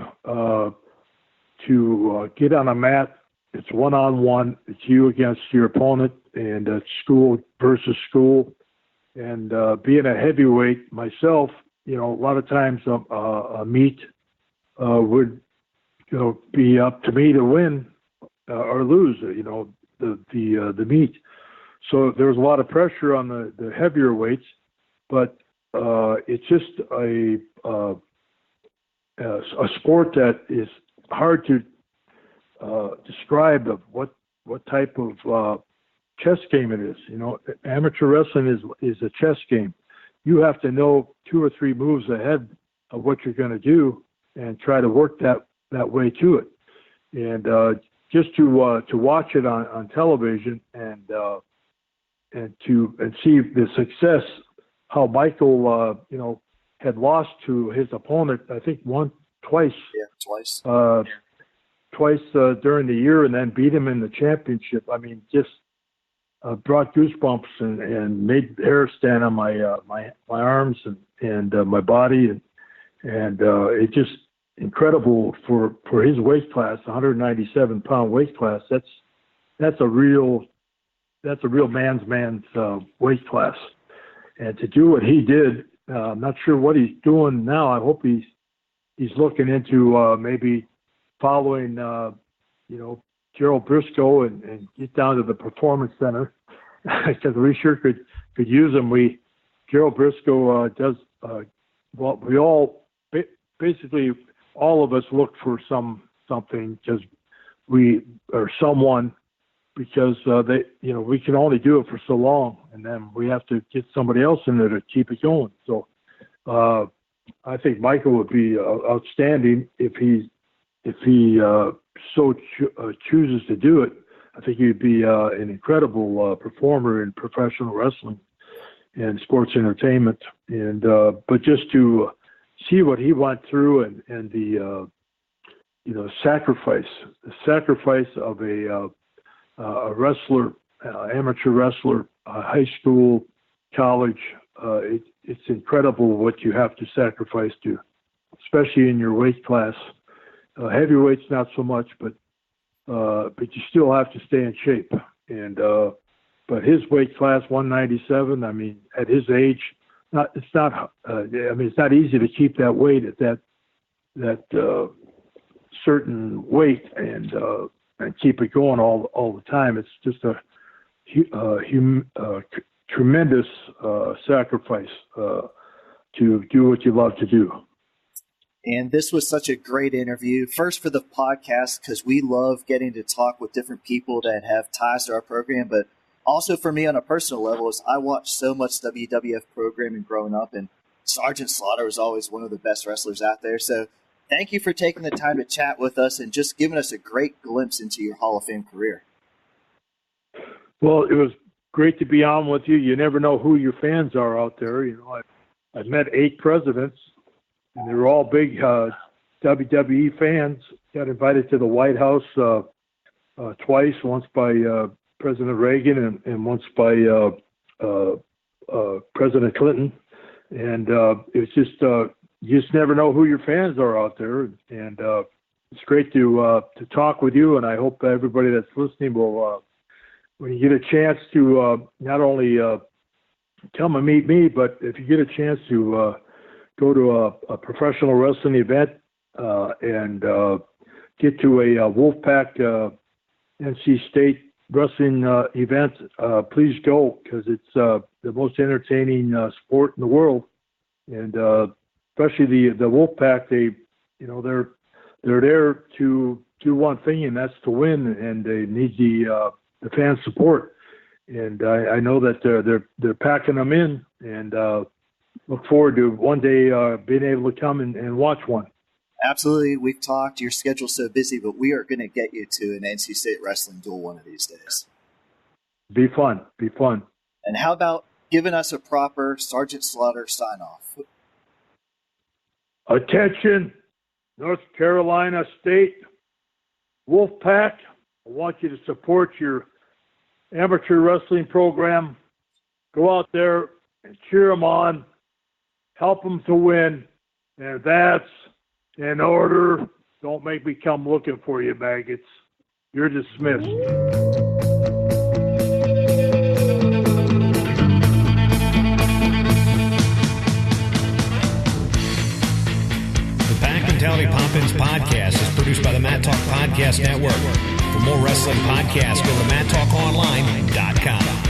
to get on a mat. It's one-on-one. It's you against your opponent, and it's school versus school. And being a heavyweight myself, a lot of times a meet would be up to me to win or lose. The meet. So there was a lot of pressure on the heavier weights, but it's just a sport that is hard to describe of what type of chess game it is. Amateur wrestling is a chess game. You have to know 2 or 3 moves ahead of what you're going to do and try to work that way to it. And just to watch it on television and see the success, how Michael had lost to his opponent, I think twice. Yeah, twice during the year, and then beat him in the championship. I mean, just brought goosebumps and made hair stand on my arms and my body, and it just incredible for his weight class, 197-pound weight class. That's a real man's weight class, and to do what he did, I'm not sure what he's doing now. I hope he's looking into maybe following Gerald Briscoe and get down to the Performance Center, because we sure could use him. Gerald Briscoe does we all basically all of us look for something because someone because we can only do it for so long, and then we have to get somebody else in there to keep it going. So I think Michael would be outstanding if he chooses to do it. I think he'd be an incredible performer in professional wrestling and sports entertainment. And but just to see what he went through and the sacrifice of a wrestler, amateur wrestler, high school, college. It's incredible what you have to sacrifice to, especially in your weight class. Heavyweight's not so much, but you still have to stay in shape. And but his weight class, 197. I mean, at his age, it's not easy to keep that weight at that certain weight and keep it going all the time. It's just tremendous sacrifice to do what you love to do. And this was such a great interview. First for the podcast, because we love getting to talk with different people that have ties to our program, but also for me on a personal level is I watched so much WWF programming growing up, and Sergeant Slaughter was always one of the best wrestlers out there. So thank you for taking the time to chat with us and just giving us a great glimpse into your Hall of Fame career. Well, it was great to be on with you. You never know who your fans are out there. You know, I've met 8 presidents, and they were all big WWE fans. Got invited to the White House twice, once by President Reagan and once by President Clinton. And it's just you just never know who your fans are out there. And it's great to talk with you. And I hope everybody that's listening will, when you get a chance to not only come and meet me, but if you get a chance to go to a professional wrestling event and get to a Wolfpack NC State wrestling event, please go, because it's the most entertaining sport in the world. And especially the Wolfpack, they're there to do one thing, and that's to win, and they need the fan support. And I know that they're packing them in, and look forward to one day being able to come and watch one. Absolutely. We've talked. Your schedule's so busy, but we are going to get you to an NC State wrestling duel one of these days. Be fun. And how about giving us a proper Sergeant Slaughter sign-off? Attention, North Carolina State Wolfpack. I want you to support your amateur wrestling program. Go out there and cheer them on. Help them to win. And that's in order. Don't make me come looking for you, maggots. You're dismissed. Mentality Pop-Ins podcast is produced by the Mat Talk Podcast Network. For more wrestling podcasts, go to MatTalkOnline.com.